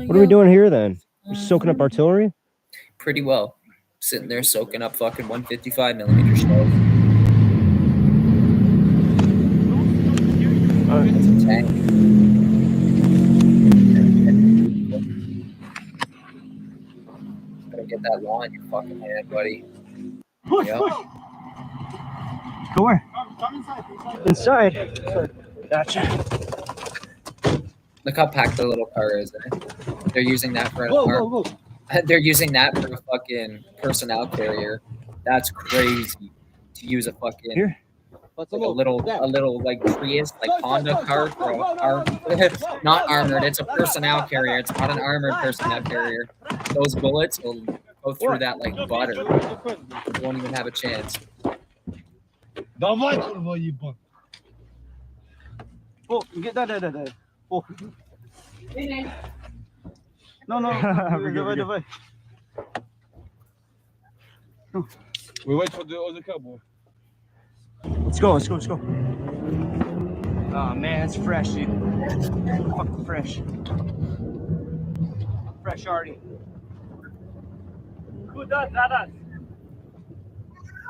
What are we doing here then? We're soaking up artillery? Pretty well. Sitting there soaking up fucking 155 millimeter shells. It's a tank. Gotta get that law in your fucking hand, buddy. Yep. Go where? Inside. Gotcha. Look how packed the little car is. They're using that for They're using that for a fucking personnel carrier. That's crazy to use a fucking Here. like a little like Prius, like Honda car for a car. Not armored. It's a personnel carrier. It's not an armored personnel carrier. Those bullets will go through that like butter. You won't even have a chance. Давай, kurwa, ебан. Oh, get that. Oh. No. Давай. We wait for the other cowboy. Let's go. Oh man, it's fresh, dude. Fucking fresh. Fresh already. Куда, Тарас?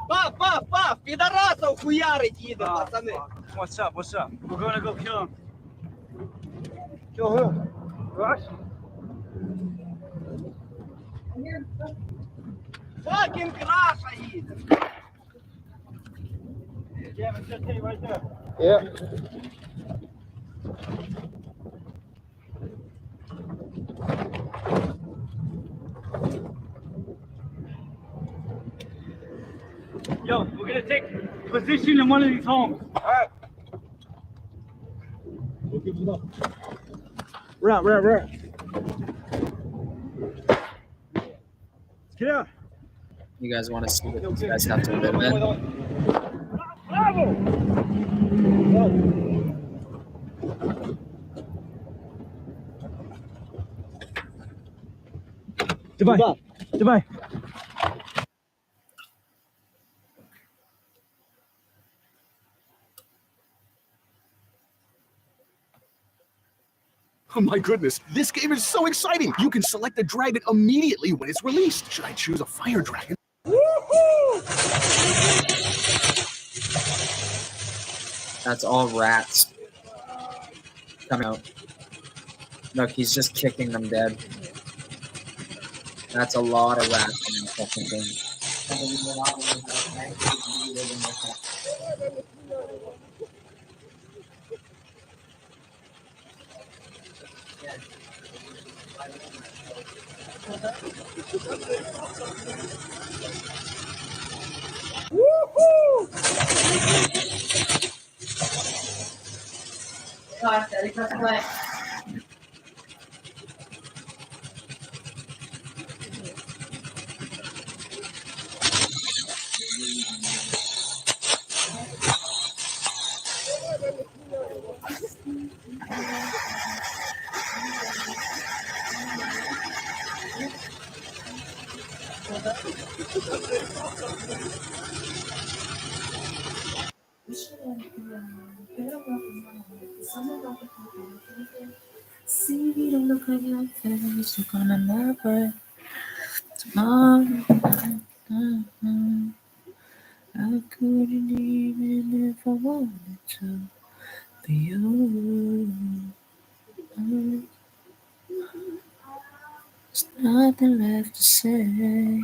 Пап, пидорасов хуярить едем, пацаны. What's up? We're gonna go kill him. Kill who? Rush? Fucking Краша едет. Kevin, just stay right there. Yeah. Yo, we're gonna take position in one of these homes. All right. We'll give it up. Right. Let's get out. You guys want to see what these guys have to live in? Bravo! Goodbye. Oh my goodness, this game is so exciting! You can select a dragon immediately when it's released. Should I choose a fire dragon? That's all rats. Come out. Look, he's just kicking them dead. That's a lot of rats in this fucking thing. See the look on your face, you're gonna never tomorrow. I couldn't even if I wanted to be you. There's nothing left to say.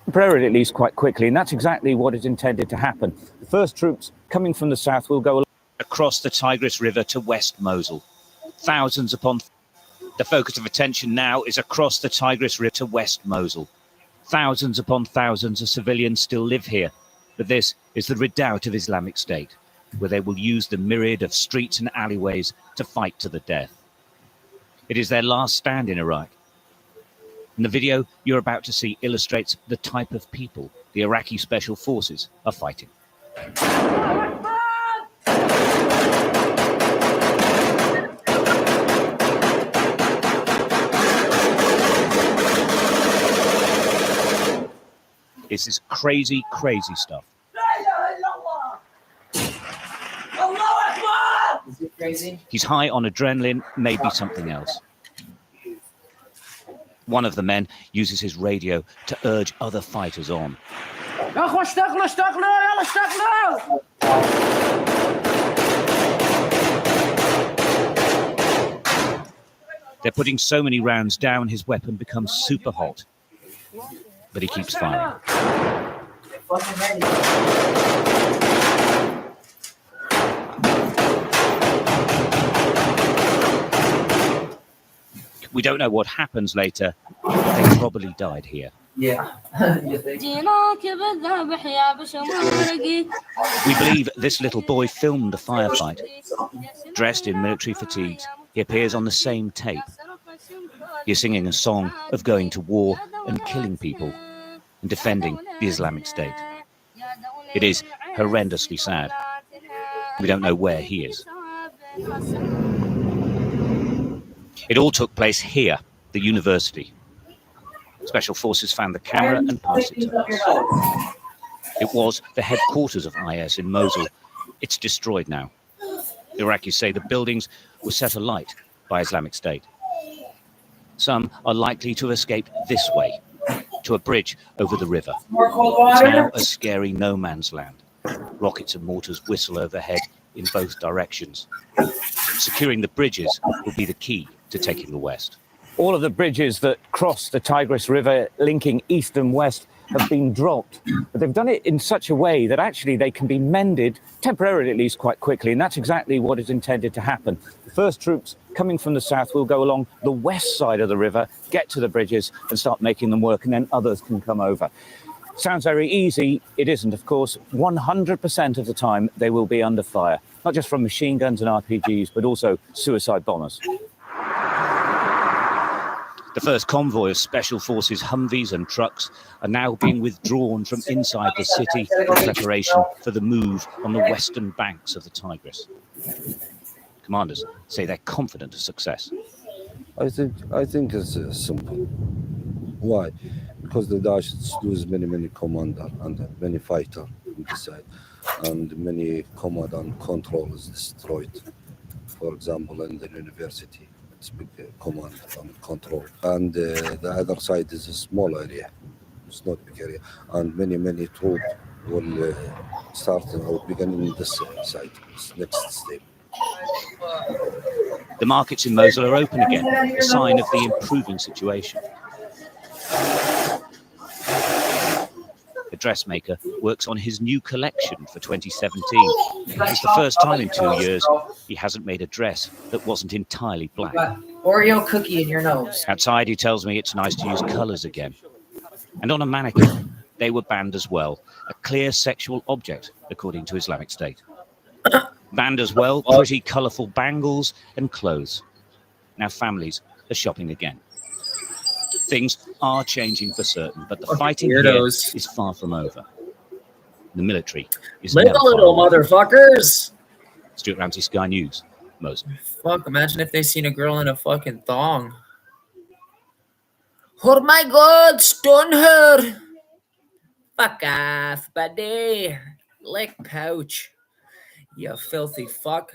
Temporarily, at least, quite quickly, and that's exactly what is intended to happen. The first troops coming from the south will go across the Tigris River to West Mosul. Thousands upon... The focus of attention now is across the Tigris River to West Mosul. Thousands upon thousands of civilians still live here, but this is the redoubt of Islamic State, where they will use the myriad of streets and alleyways to fight to the death. It is their last stand in Iraq. And the video you're about to see illustrates the type of people the Iraqi special forces are fighting. This is crazy, crazy stuff. Is it crazy? He's high on adrenaline, maybe something else. One of the men uses his radio to urge other fighters on. They're putting so many rounds down, his weapon becomes super hot. But he keeps firing. We don't know what happens later. They probably died here. Yeah. You think? We believe this little boy filmed the firefight. Dressed in military fatigues, he appears on the same tape. He's singing a song of going to war and killing people and defending the Islamic State. It is horrendously sad. We don't know where he is. It all took place here, the university. Special Forces found the camera and passed it to us. It was the headquarters of IS in Mosul. It's destroyed now. The Iraqis say the buildings were set alight by Islamic State. Some are likely to have escaped this way, to a bridge over the river. It's now a scary no man's land. Rockets and mortars whistle overhead in both directions. Securing the bridges will be the key to taking the West. All of the bridges that cross the Tigris River linking east and west have been dropped. But they've done it in such a way that actually they can be mended, temporarily at least, quite quickly. And that's exactly what is intended to happen. The first troops coming from the south will go along the west side of the river, get to the bridges and start making them work, and then others can come over. Sounds very easy. It isn't, of course. 100% of the time they will be under fire, not just from machine guns and RPGs, but also suicide bombers. The first convoy of Special Forces Humvees and trucks are now being withdrawn from inside the city in preparation for the move on the western banks of the Tigris. Commanders say they're confident of success. I think it's simple. Why? Because the Daesh lose many commanders and many fighters on this side, and many command and control is destroyed. For example, in the university, It's big command and control. And the other side is a small area. It's not big area. And many troops will start or begin in this side, this next step. The markets in Mosul are open again, a sign of the improving situation. The dressmaker works on his new collection for 2017. It's the first time in 2 years he hasn't made a dress that wasn't entirely black. Oreo cookie in your nose. Outside, he tells me it's nice to use colours again. And on a mannequin, they were banned as well, a clear sexual object, according to Islamic State. Banned as well, pretty colourful bangles and clothes. Now families are shopping again. Things are changing for certain, but the fighting here is far from over. The military is Live never a little, far away. motherfuckers. Stuart Ramsey, Sky News, Mosul. Fuck, imagine if they seen a girl in a fucking thong. Oh my god, stun her. Fuck off, buddy. Lick pouch. You filthy fuck.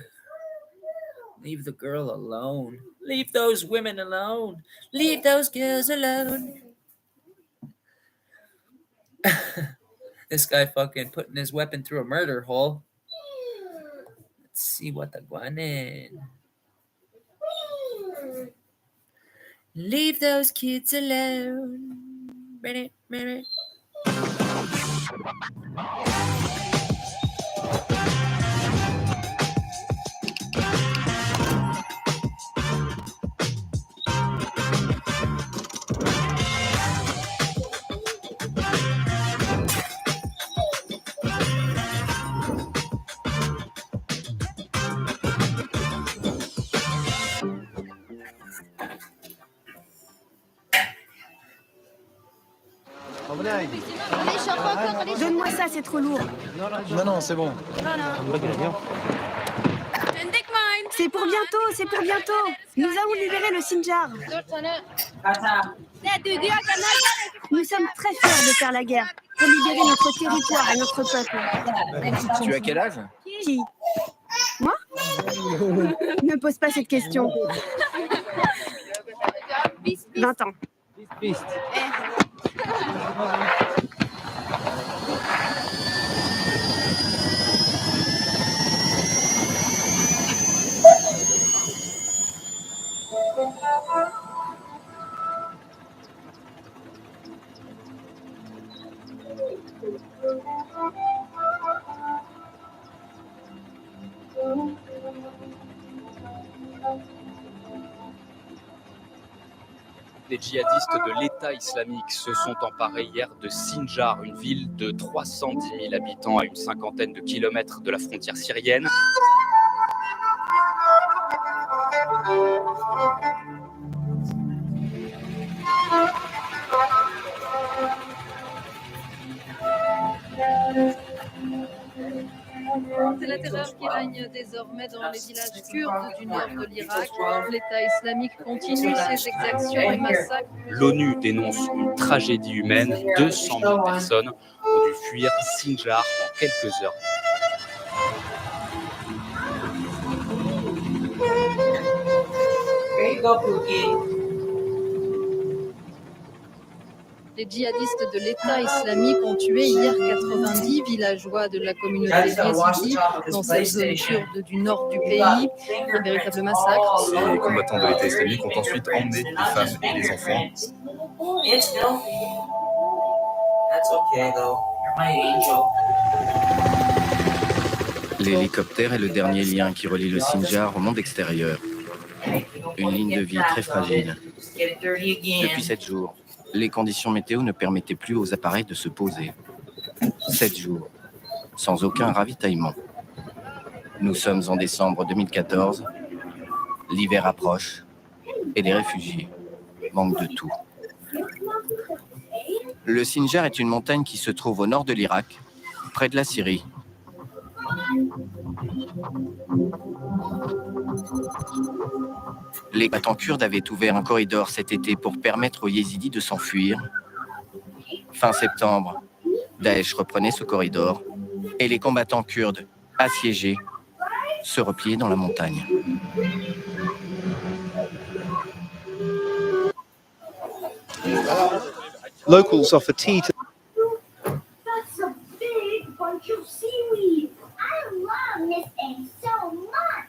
Leave the girl alone. Leave those women alone. Leave those girls alone. This guy fucking putting his weapon through a murder hole. Let's see what the one in. Leave those kids alone. Minute. Donne-moi ça, c'est trop lourd. Non, c'est bon. C'est pour bientôt. Nous allons libérer le Sinjar. Nous sommes très fiers de faire la guerre pour libérer notre territoire et notre peuple. Tu as quel âge? Qui? Moi? Ne pose pas cette question. 20 ans. Les djihadistes de l'État islamique se sont emparés hier de Sinjar, une ville de 310 000 habitants à une cinquantaine de kilomètres de la frontière syrienne. C'est la terreur qui règne désormais dans les villages kurdes du nord de l'Irak. L'État islamique continue ses exactions et massacres. L'ONU dénonce une tragédie humaine. 200 000 personnes ont dû fuir Sinjar en quelques heures. Les djihadistes de l'État islamique ont tué hier 90 villageois de la communauté yézidi dans cette zone kurde du nord du pays. Un véritable massacre. Les combattants de l'État islamique ont ensuite emmené les femmes et les enfants. L'hélicoptère est le dernier lien qui relie le Sinjar au monde extérieur. Une ligne de vie très fragile. Depuis 7 jours, les conditions météo ne permettaient plus aux appareils de se poser. 7 jours, sans aucun ravitaillement. Nous sommes en décembre 2014, l'hiver approche et les réfugiés manquent de tout. Le Sinjar est une montagne qui se trouve au nord de l'Irak, près de la Syrie. Les combattants kurdes avaient ouvert un corridor cet été pour permettre aux yézidis de s'enfuir. Fin septembre, Daesh reprenait ce corridor et les combattants kurdes, assiégés, se repliaient dans la montagne. Locals offer tea to That's a big bunch of seaweed. I love this thing so much.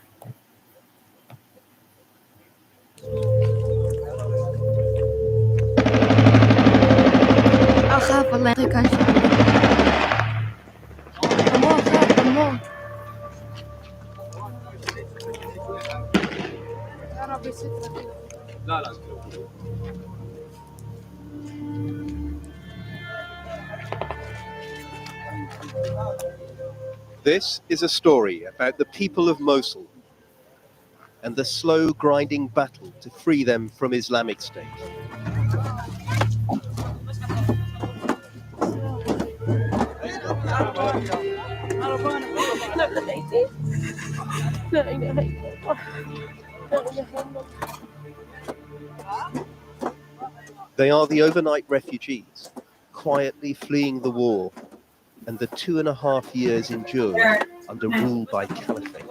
أخاف الله يعطيك ألف أمور خاف أمور يا رب يسترك لا This is a story about the people of Mosul and the slow grinding battle to free them from Islamic State. They are the overnight refugees, quietly fleeing the war and the 2.5 years endured under rule by caliphate.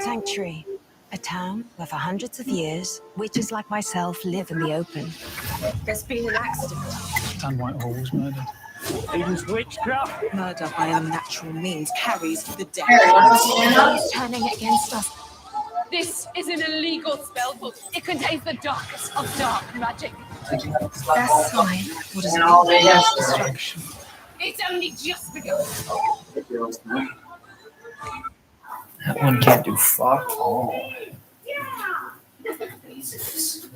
Sanctuary, a town where for hundreds of years, witches like myself live in the open. There's been an accident. Dan Whitehall was murdered. Aiden's witchcraft. Murder by unnatural means carries the death. He's turning against us. This is an illegal spell book. It contains the darkest of dark magic. That sign. What is Yes, destruction? It's only just begun. That one can't do fuck all. Jesus.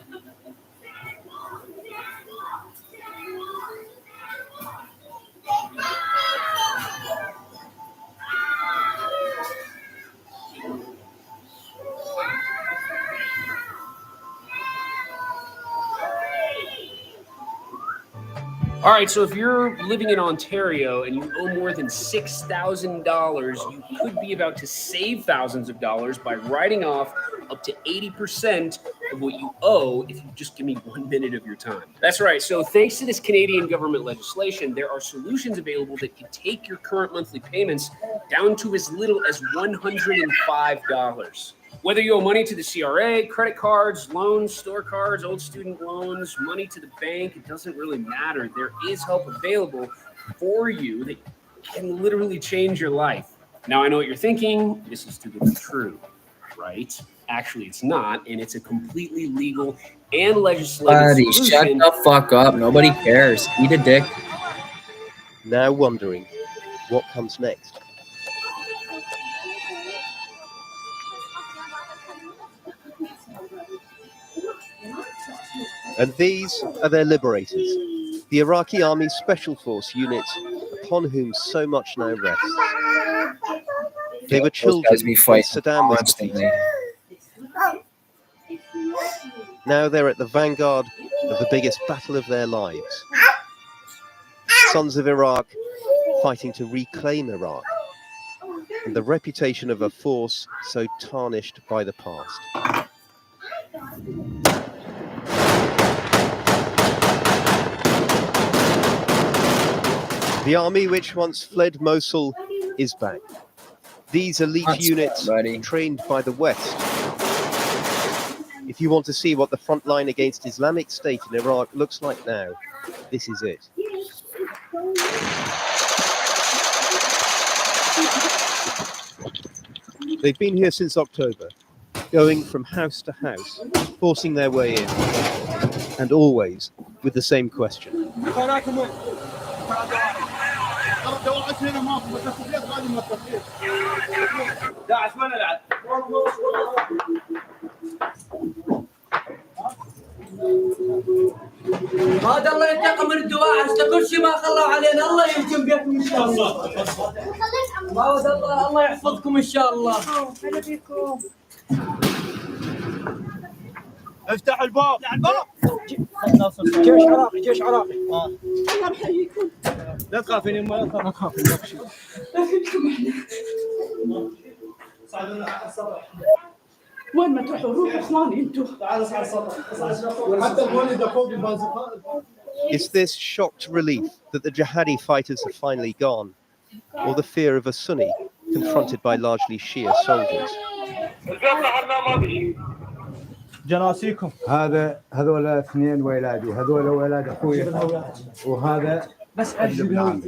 All right, so if you're living in Ontario and you owe more than $6,000, you could be about to save thousands of dollars by writing off up to 80% of what you owe if you just give me 1 minute of your time. That's right. So thanks to this Canadian government legislation, there are solutions available that can take your current monthly payments down to as little as $105. Whether you owe money to the CRA, credit cards, loans, store cards, old student loans, money to the bank, it doesn't really matter. There is help available for you that can literally change your life. Now, I know what you're thinking. This is too good to be true, right? Actually, it's not, and it's a completely legal and legislative Buddy, solution. shut the fuck up. Nobody cares. Eat a dick. Now wondering what comes next. And these are their liberators, the Iraqi Army Special Force unit, upon whom so much now rests. They were children when Saddam was defeated. Now they're at the vanguard of the biggest battle of their lives. Sons of Iraq fighting to reclaim Iraq, and the reputation of a force so tarnished by the past. The army which once fled Mosul is back. These elite units trained by the West. If you want to see what the front line against Islamic State in Iraq looks like now, this is it. They've been here since October, going from house to house, forcing their way in, and always with the same question. هذا الله ينتقم من الدعاء حتى كل شيء ما خلوا علينا الله يهجم بكم ان شاء الله هذا الله يحفظكم ان شاء الله هلا بكم افتحوا الباب جيش عراقي جيش عراقي الله يحييكم لا تخافين يما لا تخافين وين ما تروحوا روحوا اخواني انتم Is this shocked relief that the jihadi fighters have finally gone, or the fear of a Sunni confronted by largely Shia soldiers. جناسيكم هذول اثنين ولادي هذول ولاد اخوي وهذا بس ابن عمي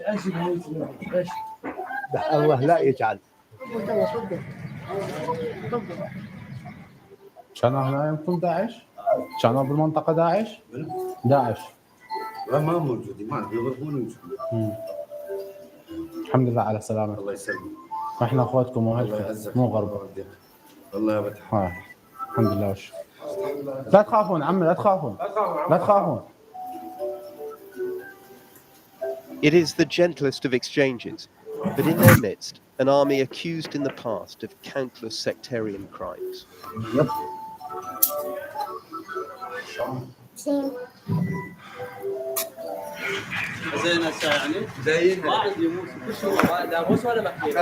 الله لا يجعل كانوا هنا يمكن داعش كانوا بالمنطقة داعش ما موجودين ما بيغربون الحمد لله على السلامة الله يسلمك احنا اخواتكم واهلكم مو غربة الله يفتح الحمد لله والشكر لا تخافون عمي لا تخافون It is the gentlest of exchanges, but in their midst, an army accused in the past of countless sectarian crimes. زين هسه يعني زين ما عندي موس كل شيء لا موس ولا محكي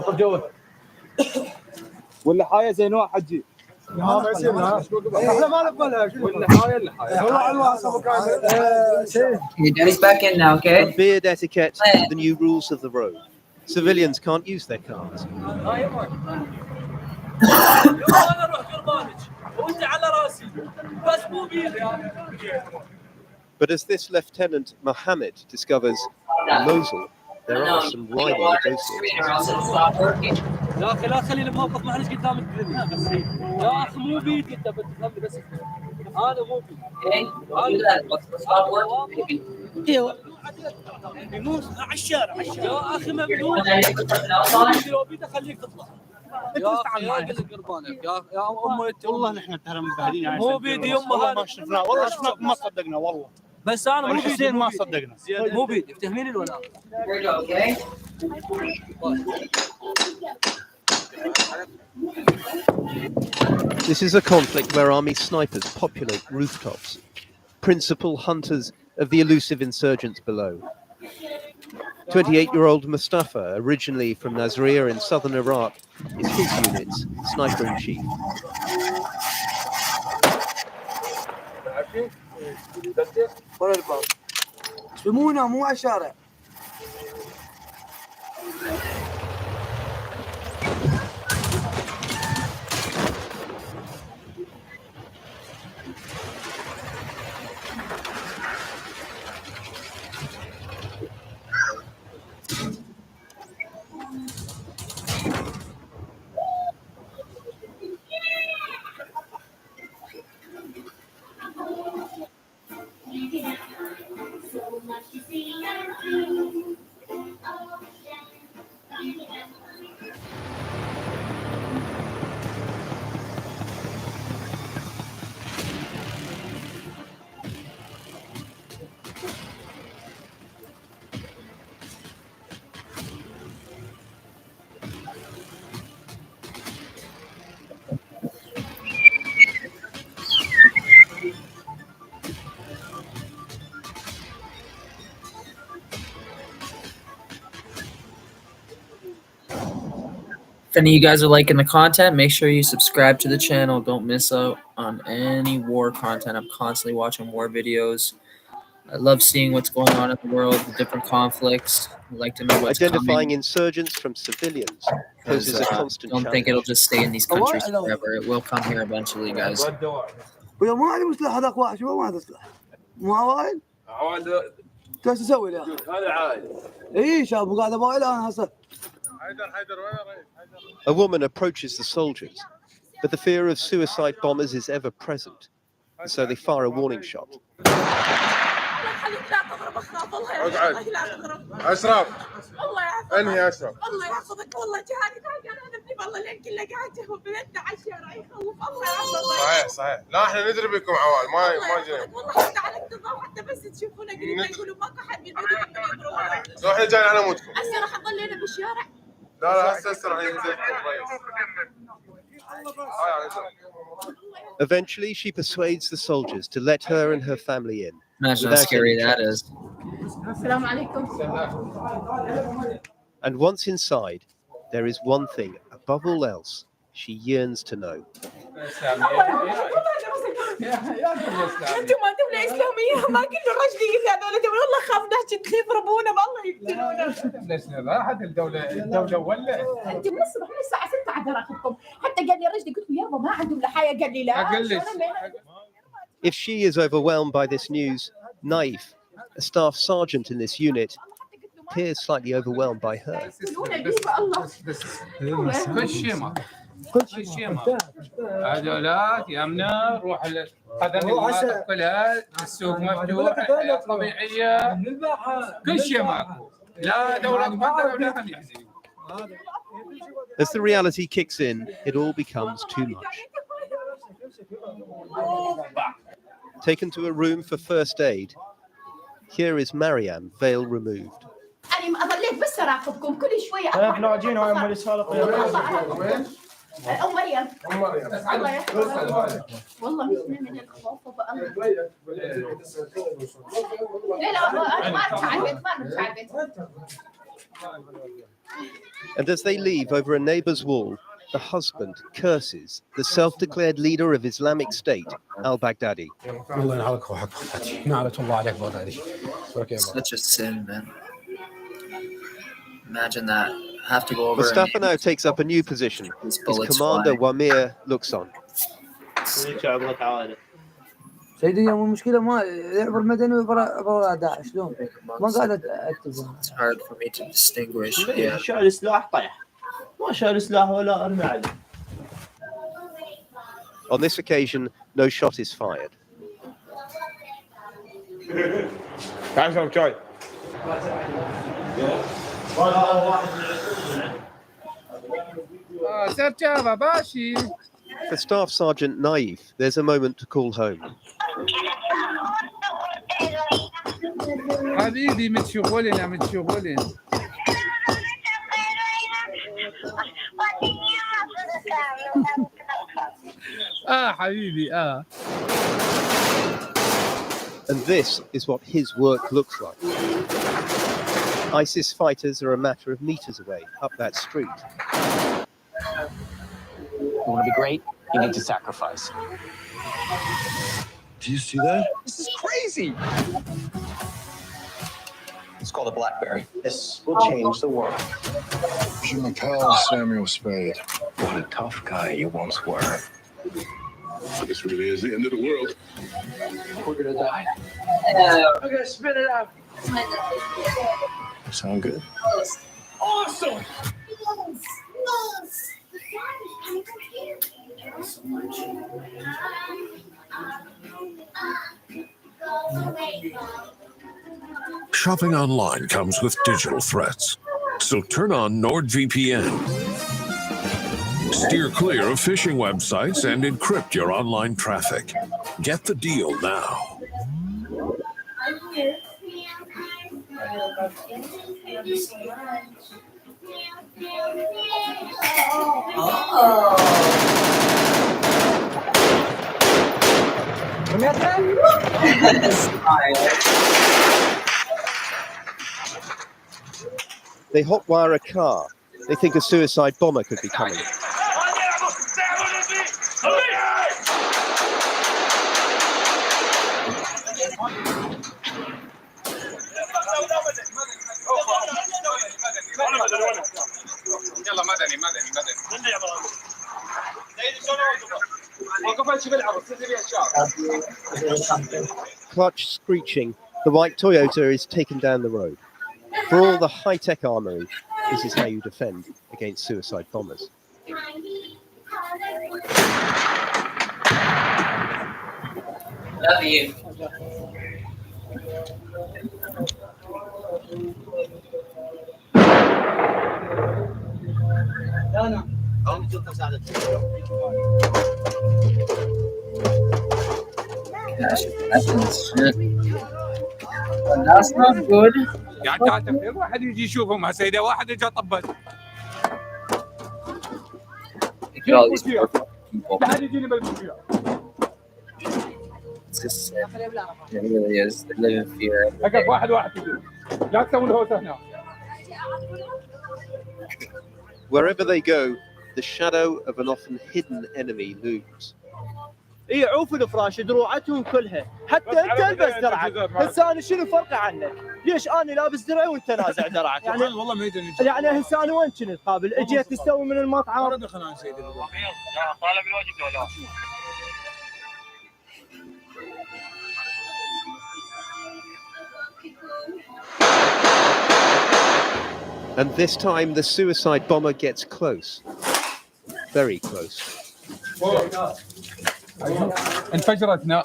طب جوا ولا حايه زين واحد جي ما يصير احنا ما نقبلها ولا حايه والله على شيء Danny's back in now, okay? From beard etiquette to the new rules of the road. Civilians can't use their cars. انا اروح قربانك وانت على راسي بس مو بيدي But as this Lieutenant Mohammed discovers, in Mosul, there are some rival negotiators. يا اخي لا خليني موقف معلش قدام الدنيا بس يا اخي مو بيدي انت بتفهمني بس هذا مو بيدي ايوه موس على الشارع يا اخي ممنوع لو بيدي خليك تطلع يا اخي قربانك يا امي والله نحن ترى مبهدلين مو بيدي يمه ما شفناه والله شفناك ما صدقنا والله بس انا مو بيدي ما صدقنا مو بيدي افتهميني الولاء This is a conflict where army snipers populate rooftops, principal hunters of the elusive insurgents below. 28-year-old Mustafa, originally from Nasiriyah in southern Iraq, is his unit's sniper-in-chief. مو على الشارع If any of you guys are liking the content, make sure you subscribe to the channel. Don't miss out on any war content. I'm constantly watching war videos. I love seeing what's going on in the world, the different conflicts. I like to know what's Identifying coming. insurgents from civilians poses a constant Don't think challenge. it'll just stay in these countries forever. It will come here eventually, guys. ويا ما عندي سلاح هذاك واحد شو ما عنده سلاح مو عوائل؟ عوائل ايش تسوي الان؟ هذا عائل اي شاب قاعد ابغى انا هسه A woman approaches the soldiers, but the fear of suicide bombers is ever present, and so they fire a warning shot. اقعد اشرف انهي اشرف الله يحفظك والله جهادي كان هدفني والله الليل كله قاعد جنب بلدنا على الشارع يخوف الله يحفظك صحيح لا احنا ندري بكم عوائل ما جينا والله حتى على اقتضاء حتى بس تشوفونا قريبا يقولوا ماكو حد بالبيت لو احنا جايين على موتكم هسه راح نظل لنا بالشارع لا هسه راح ينزل Eventually, she persuades the soldiers to let her and her family in. Imagine how without scary any that checks. is. السلام عليكم And once inside, there is one thing above all else she yearns to know. انتم ما دولة اسلامية ما كل رشدي قلنا هذول دولة والله خاف نحكي تخيف ربونا والله يقتلونا. ليش راحت الدولة ولا انت من الصبح من الساعة 6 عاد راخذكم حتى قال لي رشدي قلت له يابا ما عندهم لحاية قال لي لا. If she is overwhelmed by this news, Naif, a staff sergeant in this unit, appears slightly overwhelmed by her. كل شيء ما هذولات يمنا روح هذا المناطق كلها السوق مفتوح الحياة طبيعية كل شيء ماكو لا دولة مقدرة ولا هم يحزنون. As the reality kicks in, it all becomes too much. Taken to a room for first aid, here is Mariam, veil removed. أنا ما أضليت بس أراقبكم كل شوية. أنا في العجين وين مالي سالق أم مريم. الله يحفظك. والله مش من الخوف وبأمر. لا أنا ما تعبت. And as they leave over a neighbor's wall, the husband curses the self-declared leader of Islamic State, al-Baghdadi. Such a sin, man. Imagine that. Have to go over. Mustafa now takes up a new position. His commander Wamir looks on. سيدي مو المشكلة ما يعبر مدني برا داعش شلون؟ ما قاعد It's hard for me to distinguish. Yeah. شال سلاح طيح ما شال سلاح ولا أرمي عليه. On this occasion, no shot is fired. For Staff Sergeant Naif, there's a moment to call home. حبيبي متشغلين حبيبي And this is what his work looks like. ISIS fighters are a matter of meters away, up that street. You want to be great? You need to sacrifice. Do you see that? This is crazy. It's called a BlackBerry. This will change the world. You're my pal, Samuel Spade. What a tough guy you once were. This really is the end of the world. We're gonna die. I'm gonna spin it out. Sound good? Awesome. Shopping online comes with digital threats, so turn on NordVPN. Steer clear of phishing websites and encrypt your online traffic. Get the deal now. They hotwire a car. They think a suicide bomber could be coming. Clutch screeching, the white Toyota is taken down the road. For all the high-tech armory, this is how you defend against suicide bombers. Love you. Gosh, that's shit. That's not good. يعني تعتبر واحد يجي يشوفهم هسه اذا واحد اجى طبل واحد يجيني بالمشكله. It's just sad. It really is. They live in fear. هكذا واحد يجي لا تسوون هوسه هنا. Wherever they go, the shadow of an often hidden enemy looms. اي عوف الفراش دروعتهم كلها، حتى انت البس درعك، هسه انا شنو فرقي عنك؟ ليش انا لابس درعي وانت نازع درعك؟ يعني والله ما يدري يعني هسه انا وين كنت قابل؟ اجيت تستوي من المطعم. دخلنا سيدي طالب الواجب ولا And this time the suicide bomber gets close. Very close. انفجرتنا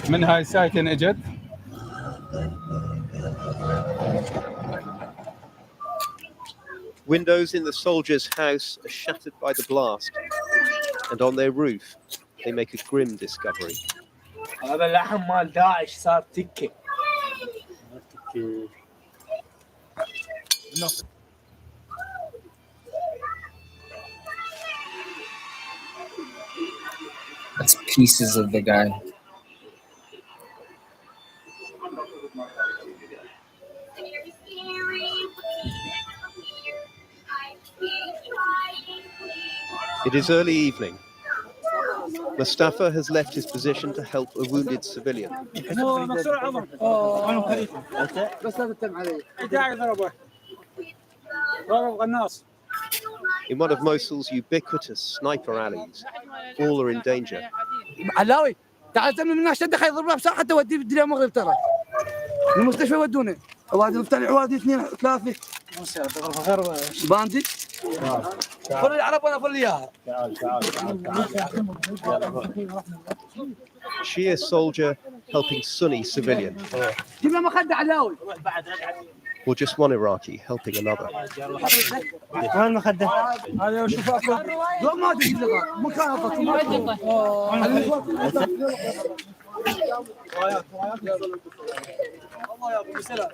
من هاي ساكن اجت. Windows in the soldiers' house are shattered by the blast, and on their roof they make a grim discovery. هذا اللحم مال داعش صار تكه. That's pieces of the guy. It is early evening. Mustafa has left his position to help a wounded civilian. In one of Mosul's ubiquitous sniper alleys, all are in danger. علاوي تعال تم من شد خير ضربه بساعه حتى ودي في الدنيا المغرب ترى المستشفى ودوني وادي مفتاح عوادي 2 3 باندي فر العرب ولا فر اياها. Shia soldier helping Sunni civilian, جبنا مخده علاوي or just one Iraqi helping another. وين المخده؟ هذا شوف لو ما ادري مكان الله يا ابو سلام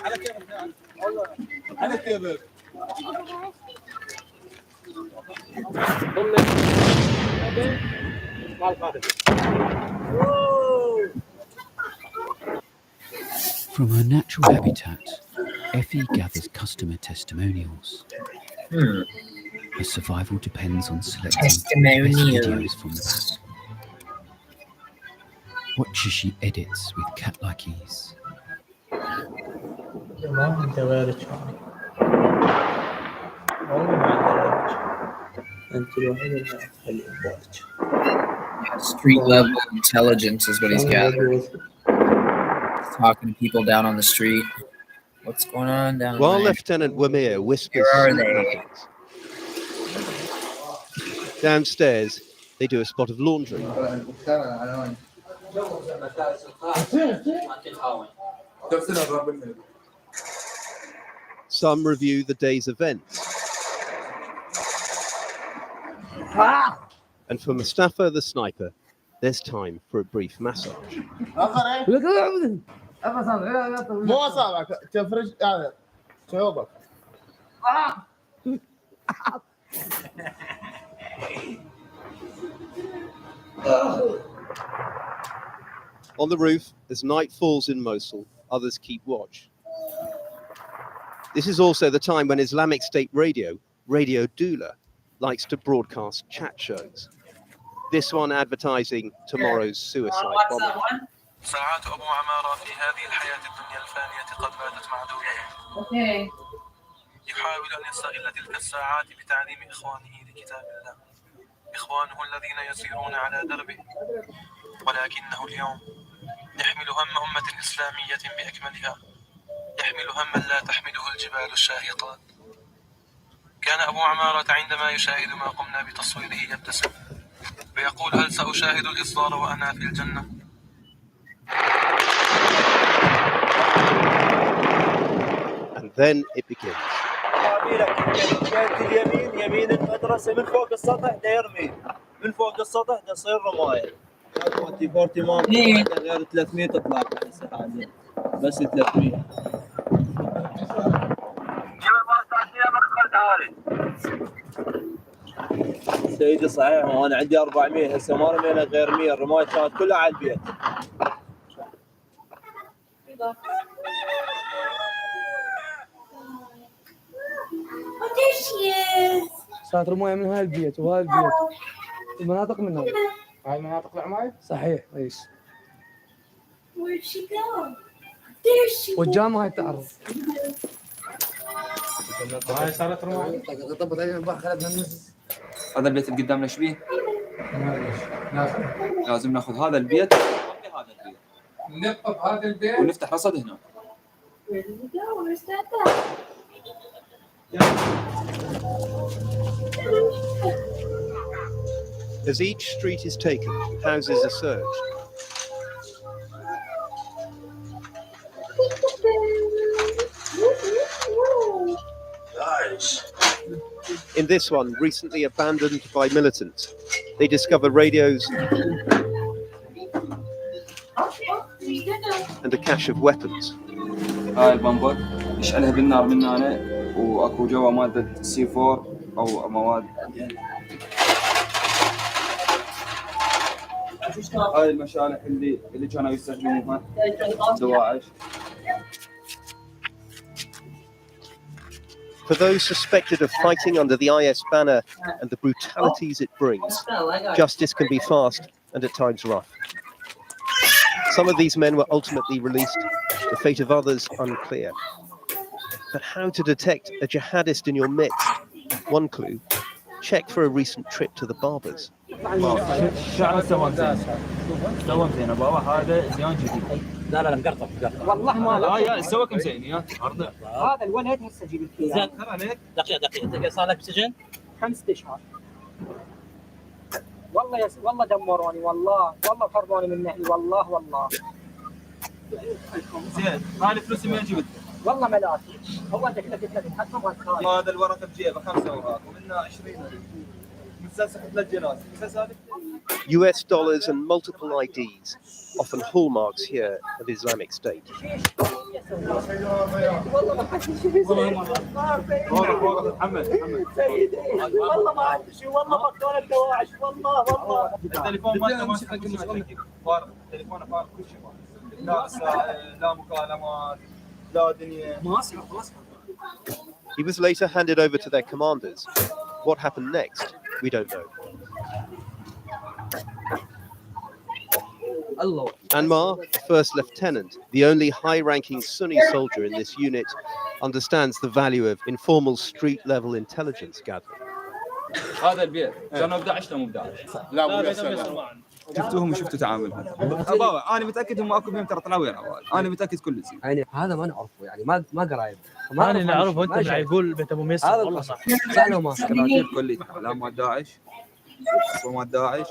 على كيفك على كيفك. From her natural habitat, Effie gathers customer testimonials. Her survival depends on selecting best videos from the pack. Watches she edits with cat-like ease. Street level intelligence is what he's gathered. He's talking to people down on the street. What's going on down While there? Lieutenant Wamir whispers, Where are they? Downstairs, they do a spot of laundry. Some review the day's events. And for Mustafa the sniper, there's time for a brief massage. مو اصابعك تفرج هذا شعوبك. On the roof, as night falls in Mosul, others keep watch. This is also the time when Islamic State Radio, Radio Dula, likes to broadcast chat shows. This one advertising tomorrow's suicide bomber. ساعات أبو عمارة في هذه الحياة الدنيا الفانية قد باتت معدودة. يحاول أن يستغل تلك الساعات بتعليم إخوانه لكتاب الله، إخوانه الذين يسيرون على دربه، ولكنه اليوم يحمل هم أمة إسلامية بأكملها، يحمل هما لا تحمله الجبال الشاهقات. كان أبو عمارة عندما يشاهد ما قمنا بتصويره يبتسم ويقول: هل سأشاهد الإصدار وأنا في الجنة؟ And then it begins. اليمين يمين المدرسة من فوق السطح ده يرمي من فوق السطح ده يصير رماية. 40 ما غير 300 تطلع بس 300. سيدي صحيح وانا عندي 400 هسه ما رمينا غير 100 الرماية كانت كلها على البيت. Oh, there she is. صارت المويه من هالبيت وهالبيت المناطق منهم. هاي مناطق العماير؟ صحيح رئيس. Where'd she go? There she is. والجامعة هاي تعرض. هاي صارت رماية. طبت علينا البحر خلتنا النص. هذا البيت اللي قدامنا ايش بيه؟ لازم ناخذ هذا البيت هذا البيت نقف هذا البيت ونفتح رصد هنا. Where did he go? Where's that? As each street is taken, houses are searched. Nice. In this one, recently abandoned by militants, they discover radios and a cache of weapons. هاي البامبر نشعلها بالنار من هنا واكو جوا مادة سي 4 او مواد. هاي المشالح اللي كانوا يستخدموها دواعش. For those suspected of fighting under the IS banner and the brutalities it brings, justice can be fast and at times rough. Some of these men were ultimately released, the fate of others unclear. But how to detect a jihadist in your midst? One clue, check for a recent trip to the barbers. شعر سوام زين ابو هذا زيان جديد. لا مقرطف والله ما لا سواكم زين يا هذا الولد هسه جيب لك اياه. زين عليك دقيقه صار لك بسجن 5 اشهر. والله دمروني والله خربوني من نهي والله. زين هاي الفلوس من جبت؟ والله ملاكي هو انت كذا قلت لك تحكم هذا الورقه بجيبه 5 اوراق ومنها 20 US dollars and multiple IDs, often hallmarks here of Islamic State. والله ما عندي شيء والله بطل الدواعش والله التليفون مالته فارغ تليفونه فارغ كل شيء لا مكالمات لا دنيا He was later handed over to their commanders. What happened next, we don't know. Anmar, first lieutenant, the only high-ranking Sunni soldier in this unit, understands the value of informal street-level intelligence gathering. هذا البيت كانوا 11 مو 11 لا شفتوهم وشفتوا تعاملهم. انا متاكد هم اكو بهم ترى طلعوا انا متاكد كل شيء. يعني هذا ما نعرفه يعني ما قرايب. انا نعرفه انت يقول بيت ابو ميسر والله صح. زعلوا ما كراكيب كلي لا مال داعش مال داعش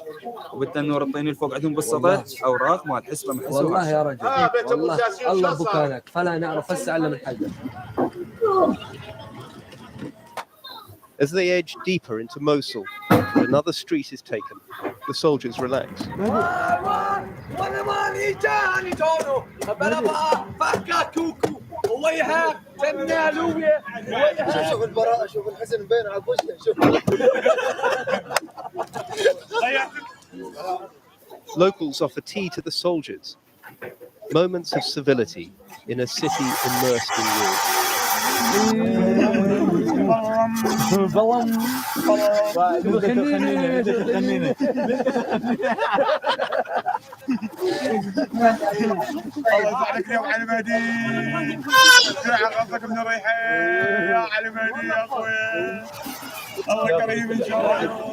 وبالتنور الطيني الفوق عندهم بالسطح اوراق مال حسبه محسوبه. والله يا رجل والله الله بكانك فلا نعرف هسه علم الحاجه. As they edge deeper into Mosul, another street is taken. The soldiers relax. شوف البراءة شوف الحزن بين على وجهه شوف. Locals offer tea to the soldiers. Moments of civility in a city immersed in war. الله يسعدك يا ابو علي مهدي. جرع غضك من الريحه يا علي مهدي يا اخوي. الله كريم ان شاء الله.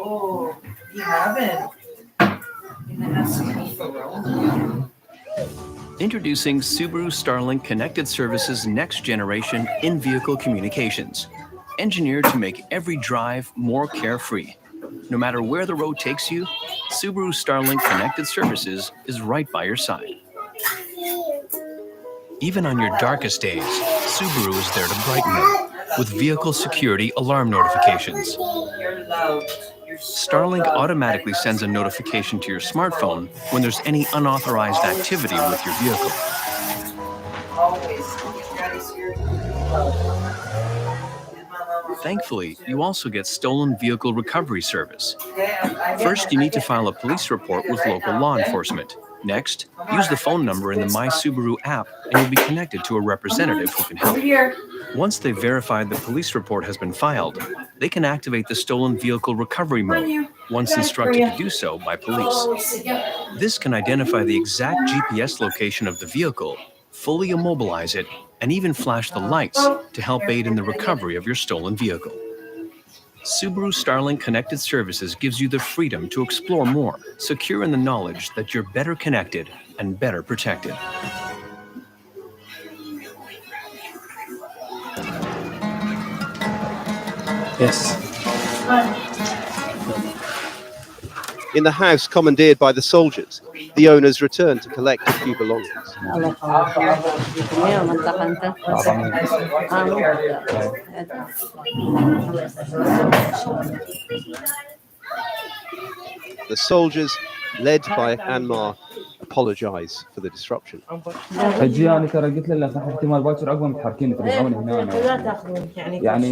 Oh, Introducing Subaru Starlink Connected Services next generation in-vehicle communications, engineered to make every drive more carefree. No matter where the road takes you, Subaru Starlink Connected Services is right by your side. Even on your darkest days, Subaru is there to brighten them with vehicle security alarm notifications. Starlink automatically sends a notification to your smartphone when there's any unauthorized activity with your vehicle. Thankfully, you also get stolen vehicle recovery service. First, you need to file a police report with local law enforcement. Next, use the phone number in the My Subaru app and you'll be connected to a representative who can help. Once they've verified the police report has been filed, they can activate the stolen vehicle recovery mode, once instructed to do so by police. This can identify the exact GPS location of the vehicle, fully immobilize it, and even flash the lights to help aid in the recovery of your stolen vehicle. Subaru Starlink Connected Services gives you the freedom to explore more, secure in the knowledge that you're better connected and better protected. Yes. In the house commandeered by the soldiers, the owners return to collect a few belongings. The soldiers, led by Anmar, apologize for the disruption. حجي انا ترى قلت له صح احتمال باكر عقب متحركين ترجعون هنا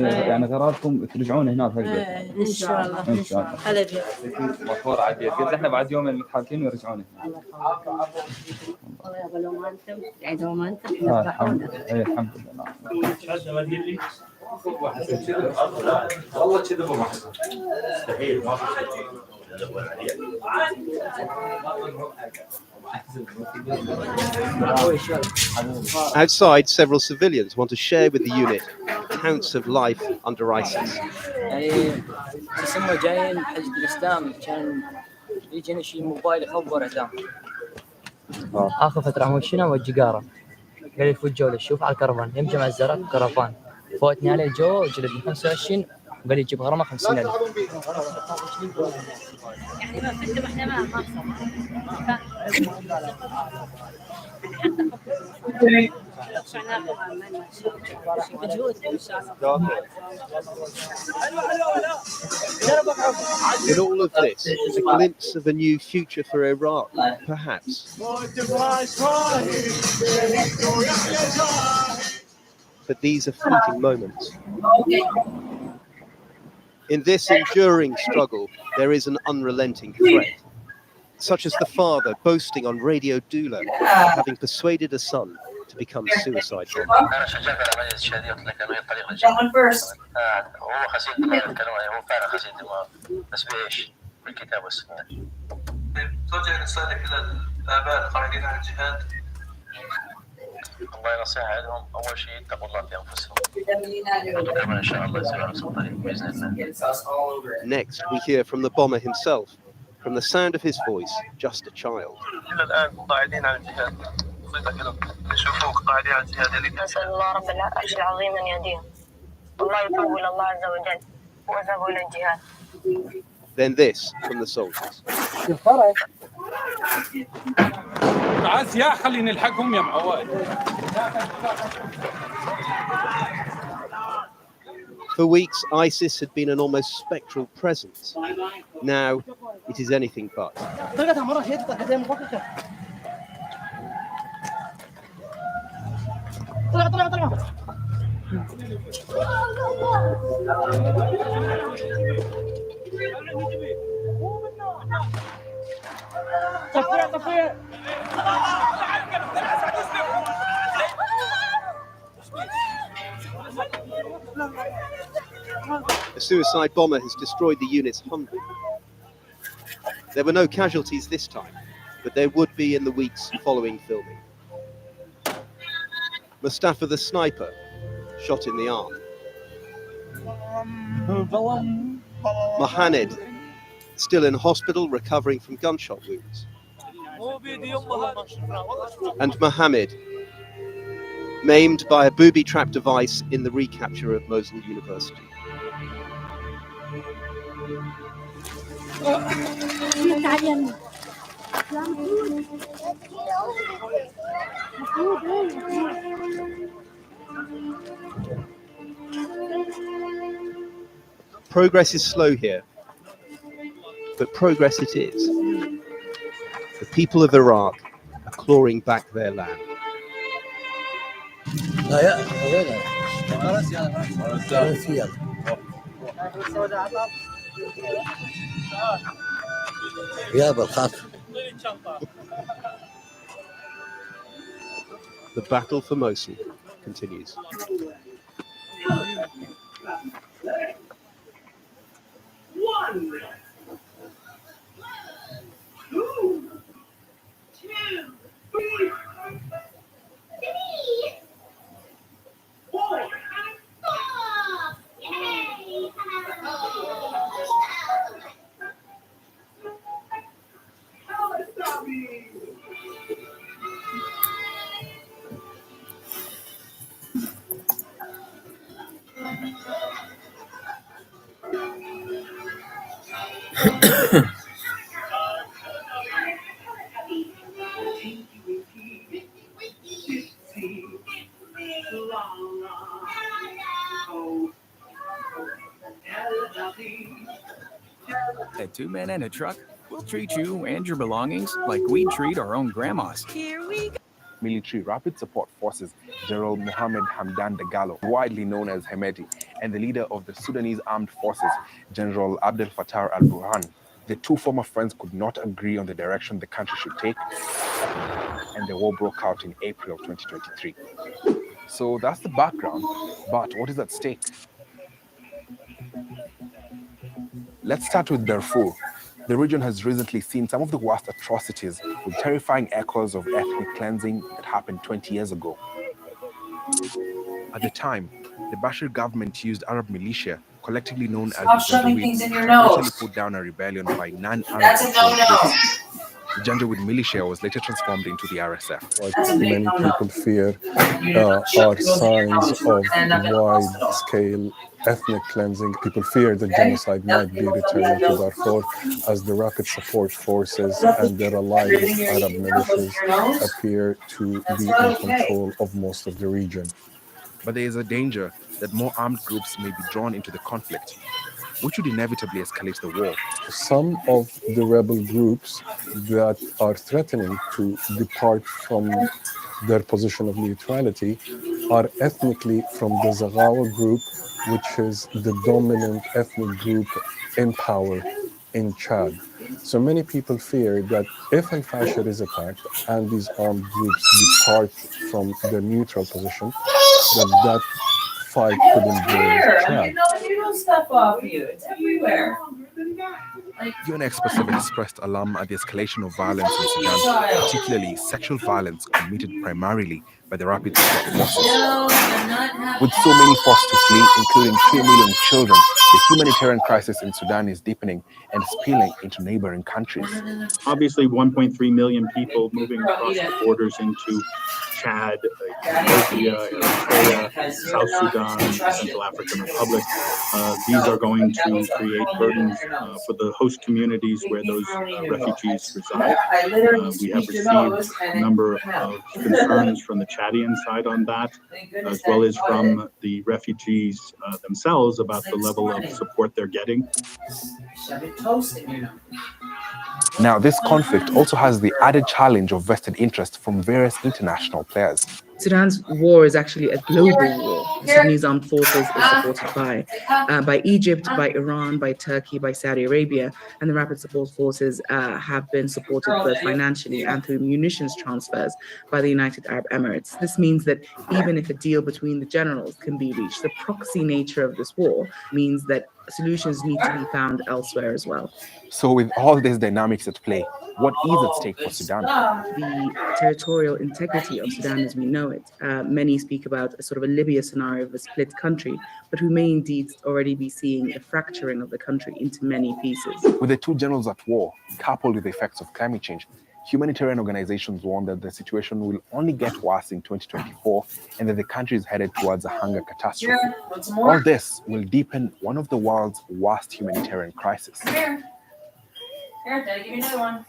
يعني قراركم ترجعون هنا فجأة ان شاء الله ان شاء الله هلا بيك مطور عديت قلت احنا بعد يومين متحركين ويرجعون هنا والله يا بلو ما انتم قاعدوا ما انتم الحمد لله اي الحمد لله والله كذبوا ما حصل مستحيل ما Outside, several civilians want to share with the unit accounts of life under ISIS. يعني اسمه جايين حزب الاسلام كان يجينا شيء موبايل يخبر ادام اخر فتره مشينا والجقاره قال يفوت جوله شوف على الكرفان يم جمع الزرق كرفان فوتني عليه جو جلد 25 وقال يجيب غرامه 50,000 يعني ما فتم احنا ما In all of this, a glimpse of a new future for Iraq, perhaps. But these are fleeting moments. In this enduring struggle, there is an unrelenting threat, such as the father boasting on Radio Dula, having persuaded a son to become suicide bomber. توجه رسالة إلى الآباء القاعدين على الجهاد. الله نصيحة لهم أول شيء اتقوا الله في أنفسهم. وكمان إن شاء الله يصير على الطريق بإذن الله. Next, we hear from the bomber himself, from the sound of his voice, just a child. إلى الآن قاعدين على الجهاد. صيتك لهم يشوفوك قاعدين على الجهاد. نسأل الله رب العرش العظيم أن يهديهم. الله يتوب إلى الله عز وجل وذهبوا إلى الجهاد. Then this from the soldiers. تعال يا خلينا نلحقهم يا معواد. For weeks, ISIS had been an almost spectral presence. Now, it is anything but. A suicide bomber has destroyed the unit's Humvee. There were no casualties this time, but there would be in the weeks following filming. Mustafa the sniper, shot in the arm. Mohaned, still in hospital recovering from gunshot wounds. And Mohammed, maimed by a booby-trap device in the recapture of Mosul University. Progress is slow here, but progress it is. The people of Iraq are clawing back their land. The battle for Mosul continues. 1, 2, 3, 4. At 2 Men and a Truck, we'll treat you and your belongings like we treat our own grandmas. Here we go. Military Rapid Support Forces General Mohammed Hamdan Dagalo, widely known as Hemeti, and the leader of the Sudanese Armed Forces, General Abdel Fattah al-Burhan. The two former friends could not agree on the direction the country should take, and the war broke out in April of 2023. So that's the background, but what is at stake? Let's start with Darfur. The region has recently seen some of the worst atrocities, with terrifying echoes of ethnic cleansing that happened 20 years ago. At the time, the Bashir government used Arab militia, collectively known as the Janjaweed, to brutally put down a rebellion by non-Arab groups. The Janjaweed militia was later transformed into the RSF. What many people fear are signs of wide-scale ethnic cleansing. People fear that genocide might be returning to Darfur as the Rapid Support Forces and their allied Arab militias appear to be in control of most of the region. But there is a danger that more armed groups may be drawn into the conflict, which would inevitably escalate the war. Some of the rebel groups that are threatening to depart from their position of neutrality are ethnically from the Zaghawa group, which is the dominant ethnic group in power in Chad. So many people fear that if Al-Fashir is attacked and these armed groups depart from their neutral position, that fight could involve Chad. You know stuff off you. It's everywhere. UN experts have expressed alarm at the escalation of violence in Sudan, particularly sexual violence committed primarily by the Rapid Support Forces. With so many forced to flee, including 3 million children, the humanitarian crisis in Sudan is deepening and spilling into neighboring countries. Obviously, 1.3 million people moving across the borders into Chad, Ethiopia, Eritrea, South Sudan, Central African Republic. These are going to create burdens for the host communities where those refugees reside. We have received a number of concerns from the Chadian side on that, as well as from the refugees themselves about the level of support they're getting. Now, this conflict also has the added challenge of vested interest from various international players. Sudan's war is actually a global war. The Sudanese armed forces is supported by Egypt, by Iran, by Turkey, by Saudi Arabia, and the Rapid Support Forces have been supported both financially and through munitions transfers by the United Arab Emirates. This means that even if a deal between the generals can be reached, the proxy nature of this war means that solutions need to be found elsewhere as well. So with all these dynamics at play, what is at stake for Sudan? The territorial integrity of Sudan as we know it. Many speak about a sort of a Libya scenario of a split country, but we may indeed already be seeing a fracturing of the country into many pieces. With the two generals at war, coupled with the effects of climate change, humanitarian organizations warn that the situation will only get worse in 2024 and that the country is headed towards a hunger catastrophe. All this will deepen one of the world's worst humanitarian crises. Here, Daddy, give me another one.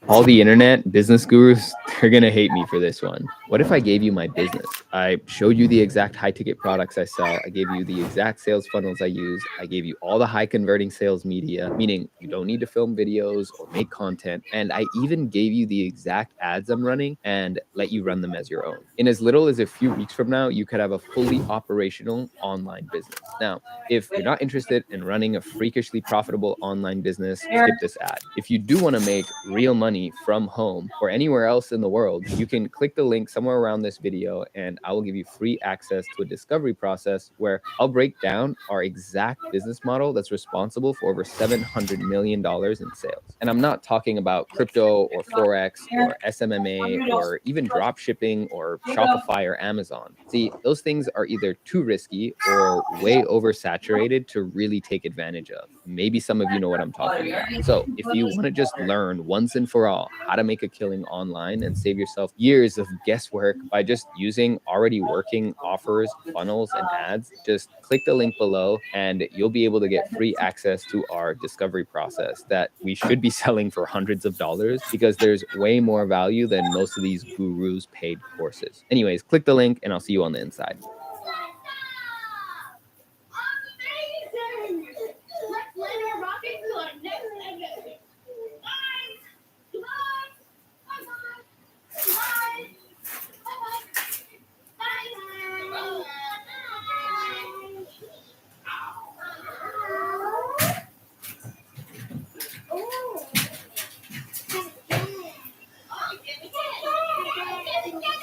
All the internet business gurus, they're going to hate me for this one. What if I gave you my business? I showed you the exact high ticket products I sell. I gave you the exact sales funnels I use. I gave you all the high converting sales media, meaning you don't need to film videos or make content. And I even gave you the exact ads I'm running and let you run them as your own. In as little as a few weeks from now, you could have a fully operational online business. Now, if you're not interested in running a freakishly profitable online business, skip this ad. If you do want to make real money from home or anywhere else in the world, you can click the link somewhere around this video and I will give you free access to a discovery process where I'll break down our exact business model that's responsible for over $700 million in sales. And I'm not talking about crypto or Forex or SMMA or even drop shipping or Shopify or Amazon. See, those things are either too risky or way oversaturated to really take advantage of. Maybe some of you know what I'm talking about. So if you want to just learn once and for all how to make a killing online and save yourself years of guesswork by just using already working offers, funnels, and ads, just click the link below and you'll be able to get free access to our discovery process that we should be selling for hundreds of dollars because there's way more value than most of these gurus' paid courses. Anyways, click the link and I'll see you on the inside.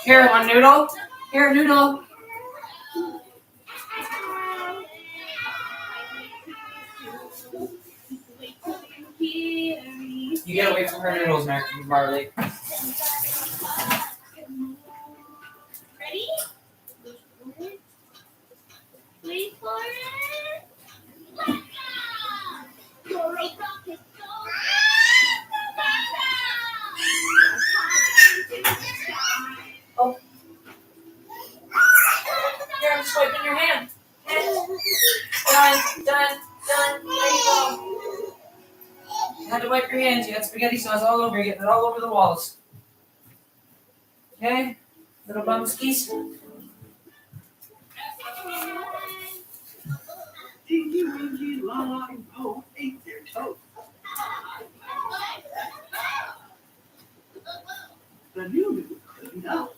Here, one noodle. Here, noodle. You get away from her noodles, Marley. Ready? Wait for it. You're a rocket. Oh. Here, I'm just wiping your hand. Done. There you go. You had to wipe your hands. You had spaghetti sauce all over you. Getting it all over the walls. Okay? Little bumskis. The new cleaned up.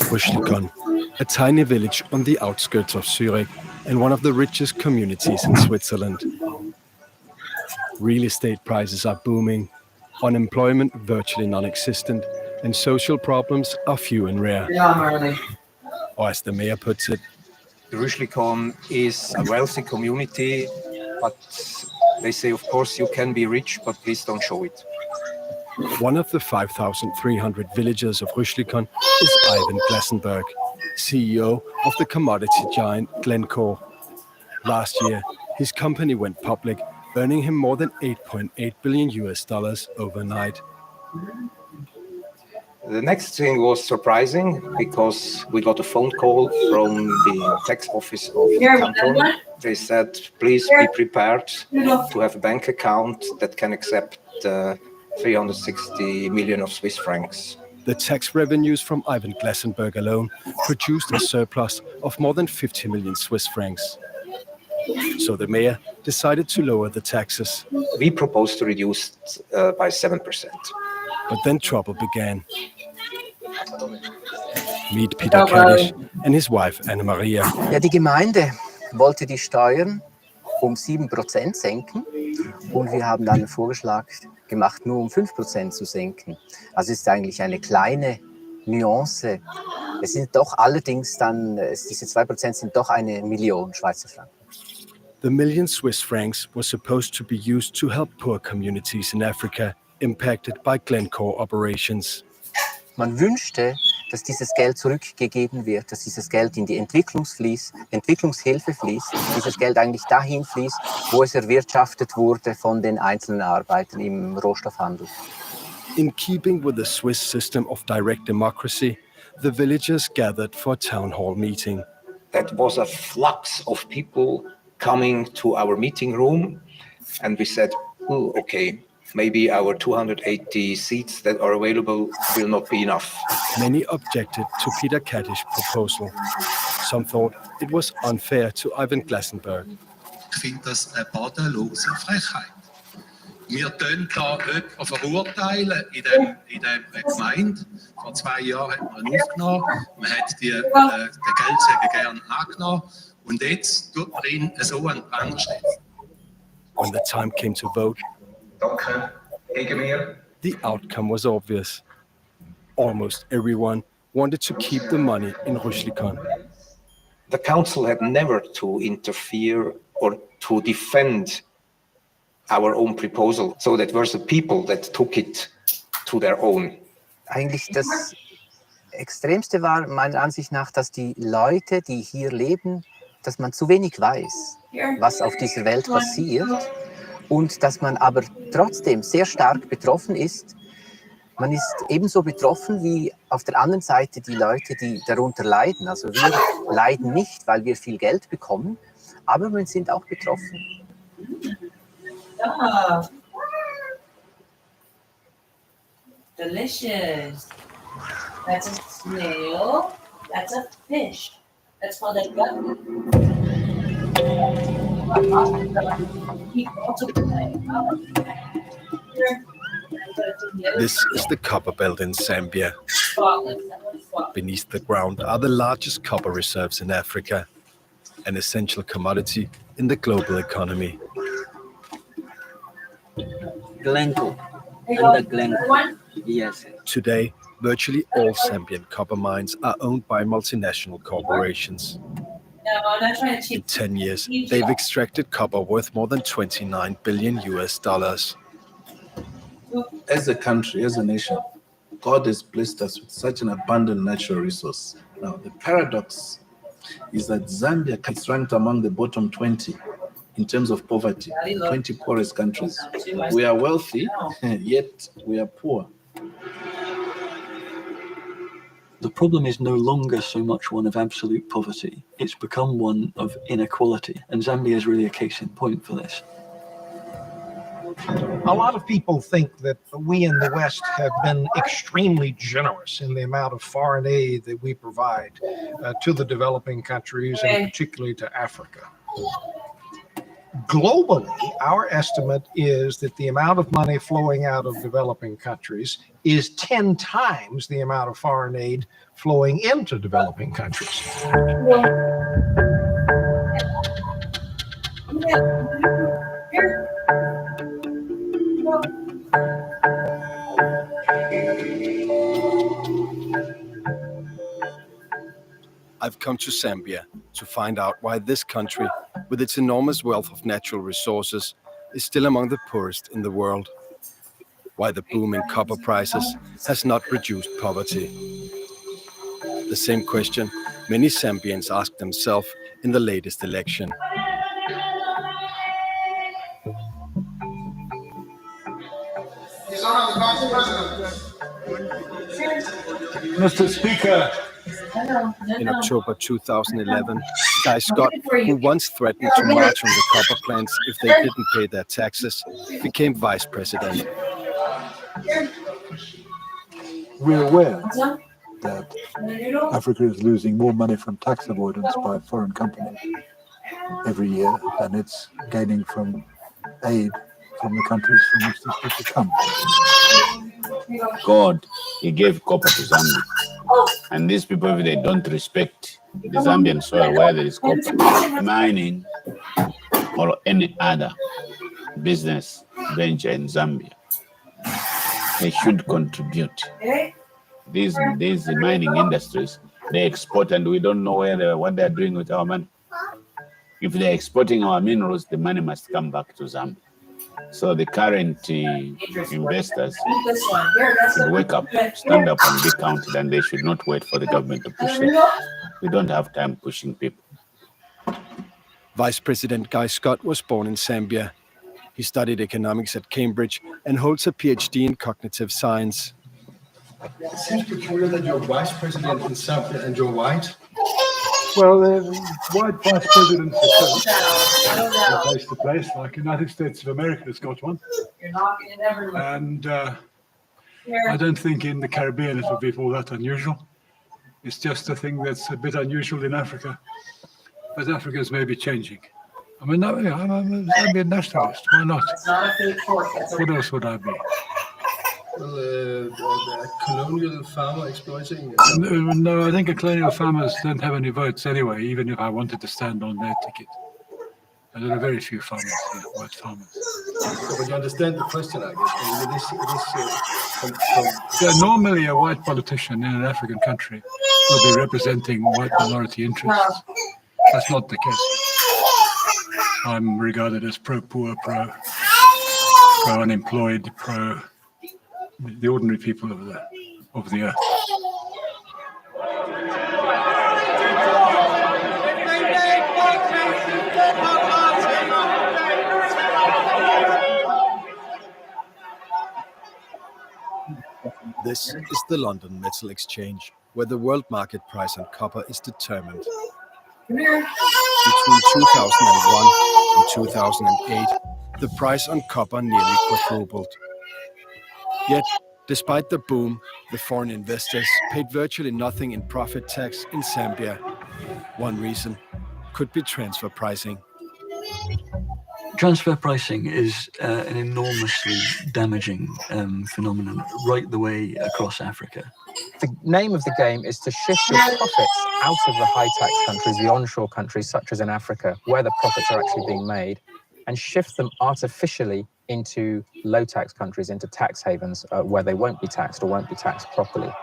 Rüschlikon, a tiny village on the outskirts of Zurich and one of the richest communities in Switzerland. Real estate prices are booming, unemployment virtually non-existent, and social problems are few and rare. Or as the mayor puts it, Rüschlikon is a wealthy community, but they say, of course, you can be rich, but please don't show it. One of the 5,300 villagers of Rüschlikon is Ivan Glassenberg, CEO of the commodity giant Glencore. Last year, his company went public, earning him more than $8.8 billion overnight. The next thing was surprising because we got a phone call from the tax office of the canton. They said, please be prepared to have a bank account that can accept 360 million of Swiss francs. The tax revenues from Ivan Glassenberg alone produced a surplus of more than 50 million Swiss francs. So the mayor decided to lower the taxes. We proposed to reduce by 7%. But then trouble began. Meet Peter Kaddish and his wife Anna-Maria. Ja, die Gemeinde wollte die Steuern um 7% senken und wir haben dann einen Vorschlag gemacht, nur um 5% zu senken. Also ist eigentlich eine kleine Nuance. Es sind doch allerdings dann, diese 2% sind doch 1 Million Schweizer Franken. The million Swiss francs was supposed to be used to help poor communities in Africa impacted by Glencore operations. Man wünschte, dass dieses Geld zurückgegeben wird, dass dieses Geld in die Entwicklungshilfe fließt, dieses Geld eigentlich dahin fließt, wo es erwirtschaftet wurde von den einzelnen Arbeitern im Rohstoffhandel. In keeping with the Swiss system of direct democracy, the villagers gathered for a town hall meeting. That was a flux of people coming to our meeting room, and we said, oh, okay, maybe our 280 seats that are available will not be enough. Many objected to Peter Kaddish's proposal. Some thought it was unfair to Ivan Glassenberg. Ich finde das eine bodenlose Frechheit. Wir tun da jemanden verurteilen in der Gemeinde. Vor 2 Jahren hat man ihn aufgenommen, man hat den Geldsäge gern angenommen und jetzt tut man ihn so an den Pranger stellen. When the time came to vote, the outcome was obvious. Almost everyone wanted to keep the money in Rüschlikon. The council had never to interfere or to defend our own proposal, so that were the people that took it to their own. Eigentlich das Extremste war meiner Ansicht nach, dass die Leute, die hier leben, dass man zu wenig weiß, was auf dieser Welt passiert und dass man aber trotzdem sehr stark betroffen ist. Man ist ebenso betroffen wie auf der anderen Seite die Leute, die darunter leiden. Also wir leiden nicht, weil wir viel Geld bekommen, aber wir sind auch betroffen. Oh. Delicious. That's a snail. That's a fish. That's called a duck. This is the copper belt in Zambia. Beneath the ground are the largest copper reserves in Africa, an essential commodity in the global economy. Glencore. Under Glencore. Yes. Today, virtually all Zambian copper mines are owned by multinational corporations. In 10 years, they've extracted copper worth more than $29 billion. As a country, as a nation, God has blessed us with such an abundant natural resource. Now, the paradox is that Zambia is ranked among the bottom 20 in terms of poverty, 20 poorest countries. We are wealthy, yet we are poor. The problem is no longer so much one of absolute poverty. It's become one of inequality. And Zambia is really a case in point for this. A lot of people think that we in the West have been extremely generous in the amount of foreign aid that we provide to the developing countries and particularly to Africa. Globally, our estimate is that the amount of money flowing out of developing countries is 10 times the amount of foreign aid flowing into developing countries. I've come to Zambia to find out why this country, with its enormous wealth of natural resources, is still among the poorest in the world. Why the booming copper prices has not reduced poverty. The same question many Zambians asked themselves in the latest election. Mr. Speaker. In October 2011, Guy Scott, who once threatened to march on the copper plants if they didn't pay their taxes, became vice president. We're aware that Africa is losing more money from tax avoidance by foreign companies every year than it's gaining from aid from the countries from which these people come. God, He gave copper to Zambia. And these people, if they don't respect the Zambian soil where there is copper, mining, or any other business venture in Zambia, they should contribute. These mining industries, they export and we don't know what they're doing with our money. If they're exporting our minerals, the money must come back to Zambia. So the current investors should wake up, stand up and be counted, and they should not wait for the government to push them. We don't have time pushing people. Vice President Guy Scott was born in Zambia. He studied economics at Cambridge and holds a PhD in cognitive science. It seems peculiar that you're vice president in Zambia and you're white. Well, white vice presidents are place to place, like United States of America has got one. You're knocking it everywhere. And I don't think in the Caribbean it would be all that unusual. It's just a thing that's a bit unusual in Africa. But Africa is maybe changing. I mean, I'm a Zambian nationalist. Why not? It's not a fake fork. What else would I be? Well, colonial farmer exploiting. No, I think colonial farmers don't have any votes anyway, even if I wanted to stand on their ticket. There are very few farmers here, white farmers. So, but you understand the question, I guess. Normally, a white politician in an African country will be representing white minority interests. That's not the case. I'm regarded as pro-poor, pro-unemployed, pro the ordinary people of the earth. This is the London Metal Exchange, where the world market price on copper is determined. Between 2001 and 2008, the price on copper nearly quadrupled. Yet, despite the boom, the foreign investors paid virtually nothing in profit tax in Zambia. One reason could be transfer pricing. Transfer pricing is an enormously damaging phenomenon right the way across Africa. The name of the game is to shift your profits out of the high-tax countries, the onshore countries such as in Africa, where the profits are actually being made, and shift them artificially into low-tax countries, into tax havens where they won't be taxed or won't be taxed properly.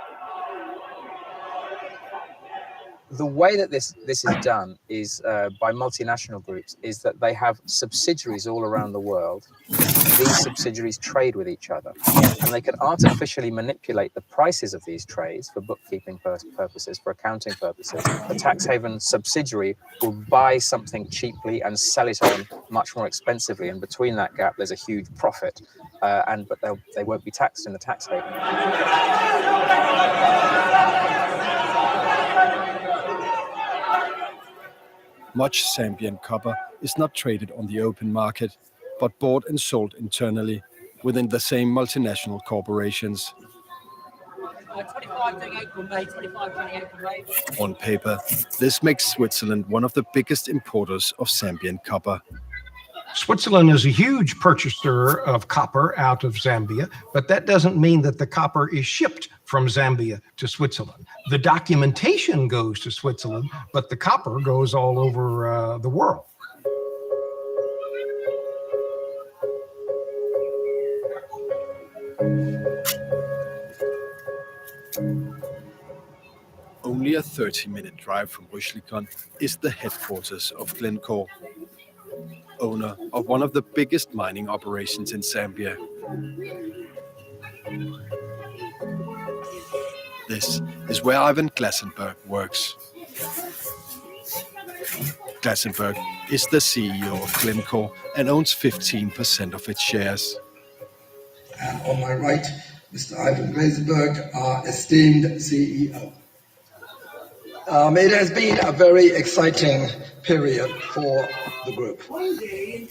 The way that this is done is by multinational groups, is that they have subsidiaries all around the world. These subsidiaries trade with each other, and they can artificially manipulate the prices of these trades for bookkeeping purposes, for accounting purposes. The tax haven subsidiary will buy something cheaply and sell it on much more expensively, and between that gap there's a huge profit, but they won't be taxed in the tax haven. Much Zambian copper is not traded on the open market, but bought and sold internally within the same multinational corporations. On paper, this makes Switzerland one of the biggest importers of Zambian copper. Switzerland is a huge purchaser of copper out of Zambia, but that doesn't mean that the copper is shipped from Zambia to Switzerland. The documentation goes to Switzerland, but the copper goes all over the world. Only a 30-minute drive from Rüschlikon is the headquarters of Glencore, owner of one of the biggest mining operations in Zambia. This is where Ivan Glasenberg works. Glasenberg is the CEO of Glencore and owns 15% of its shares. And on my right, Mr. Ivan Glasenberg, our esteemed CEO. It has been a very exciting period for the group.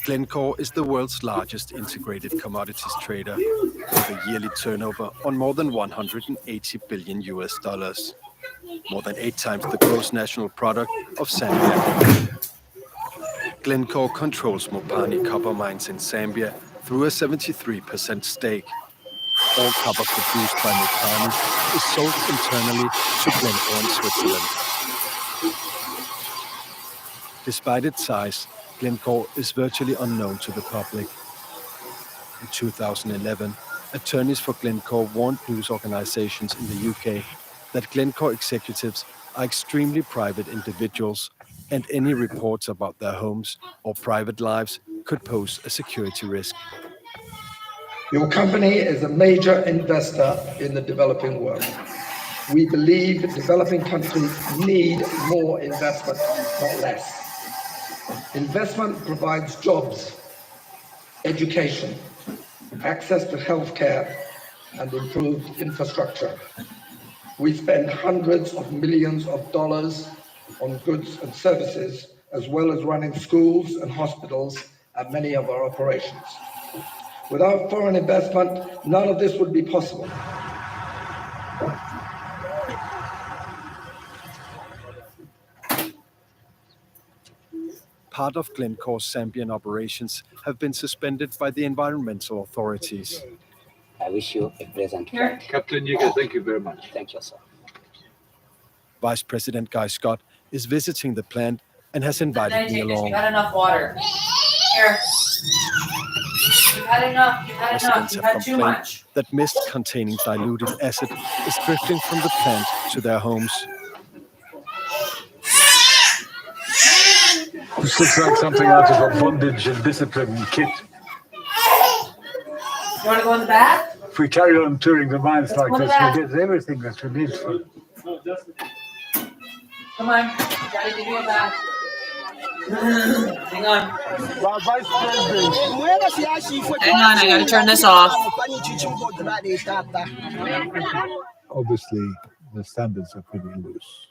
Glencore is the world's largest integrated commodities trader, with a yearly turnover on more than $180 billion, more than 8 times the gross national product of Zambia. Glencore controls Mopani copper mines in Zambia through a 73% stake. all copper produced by Mokani is sold internally to Glencore in Switzerland. Despite its size, Glencore is virtually unknown to the public. In 2011, attorneys for Glencore warned news organizations in the UK that Glencore executives are extremely private individuals, and any reports about their homes or private lives could pose a security risk. Your company is a major investor in the developing world. We believe developing countries need more investment, not less. Investment provides jobs, education, access to healthcare, and improved infrastructure. We spend hundreds of millions of dollars on goods and services, as well as running schools and hospitals at many of our operations. Without foreign investment, none of this would be possible. Part of Glencore's Zambian operations have been suspended by the environmental authorities. I wish you a pleasant flight. Captain Yeager, thank you very much. Thank you, sir. Vice President Guy Scott is visiting the plant and has invited me along. You've had enough water. Here. You've had enough. You've had enough. Residents You've have had too complained much. that mist containing diluted acid is drifting from the plant to their homes. This looks like something out of a bondage and discipline kit. You want to go in the back? If we carry on touring the mines Let's like go to this, that. we get everything that we need for. Come on. Daddy, give me a back. Hang on. Vice President. Hang on, I gotta turn this off. Obviously, the standards are pretty loose.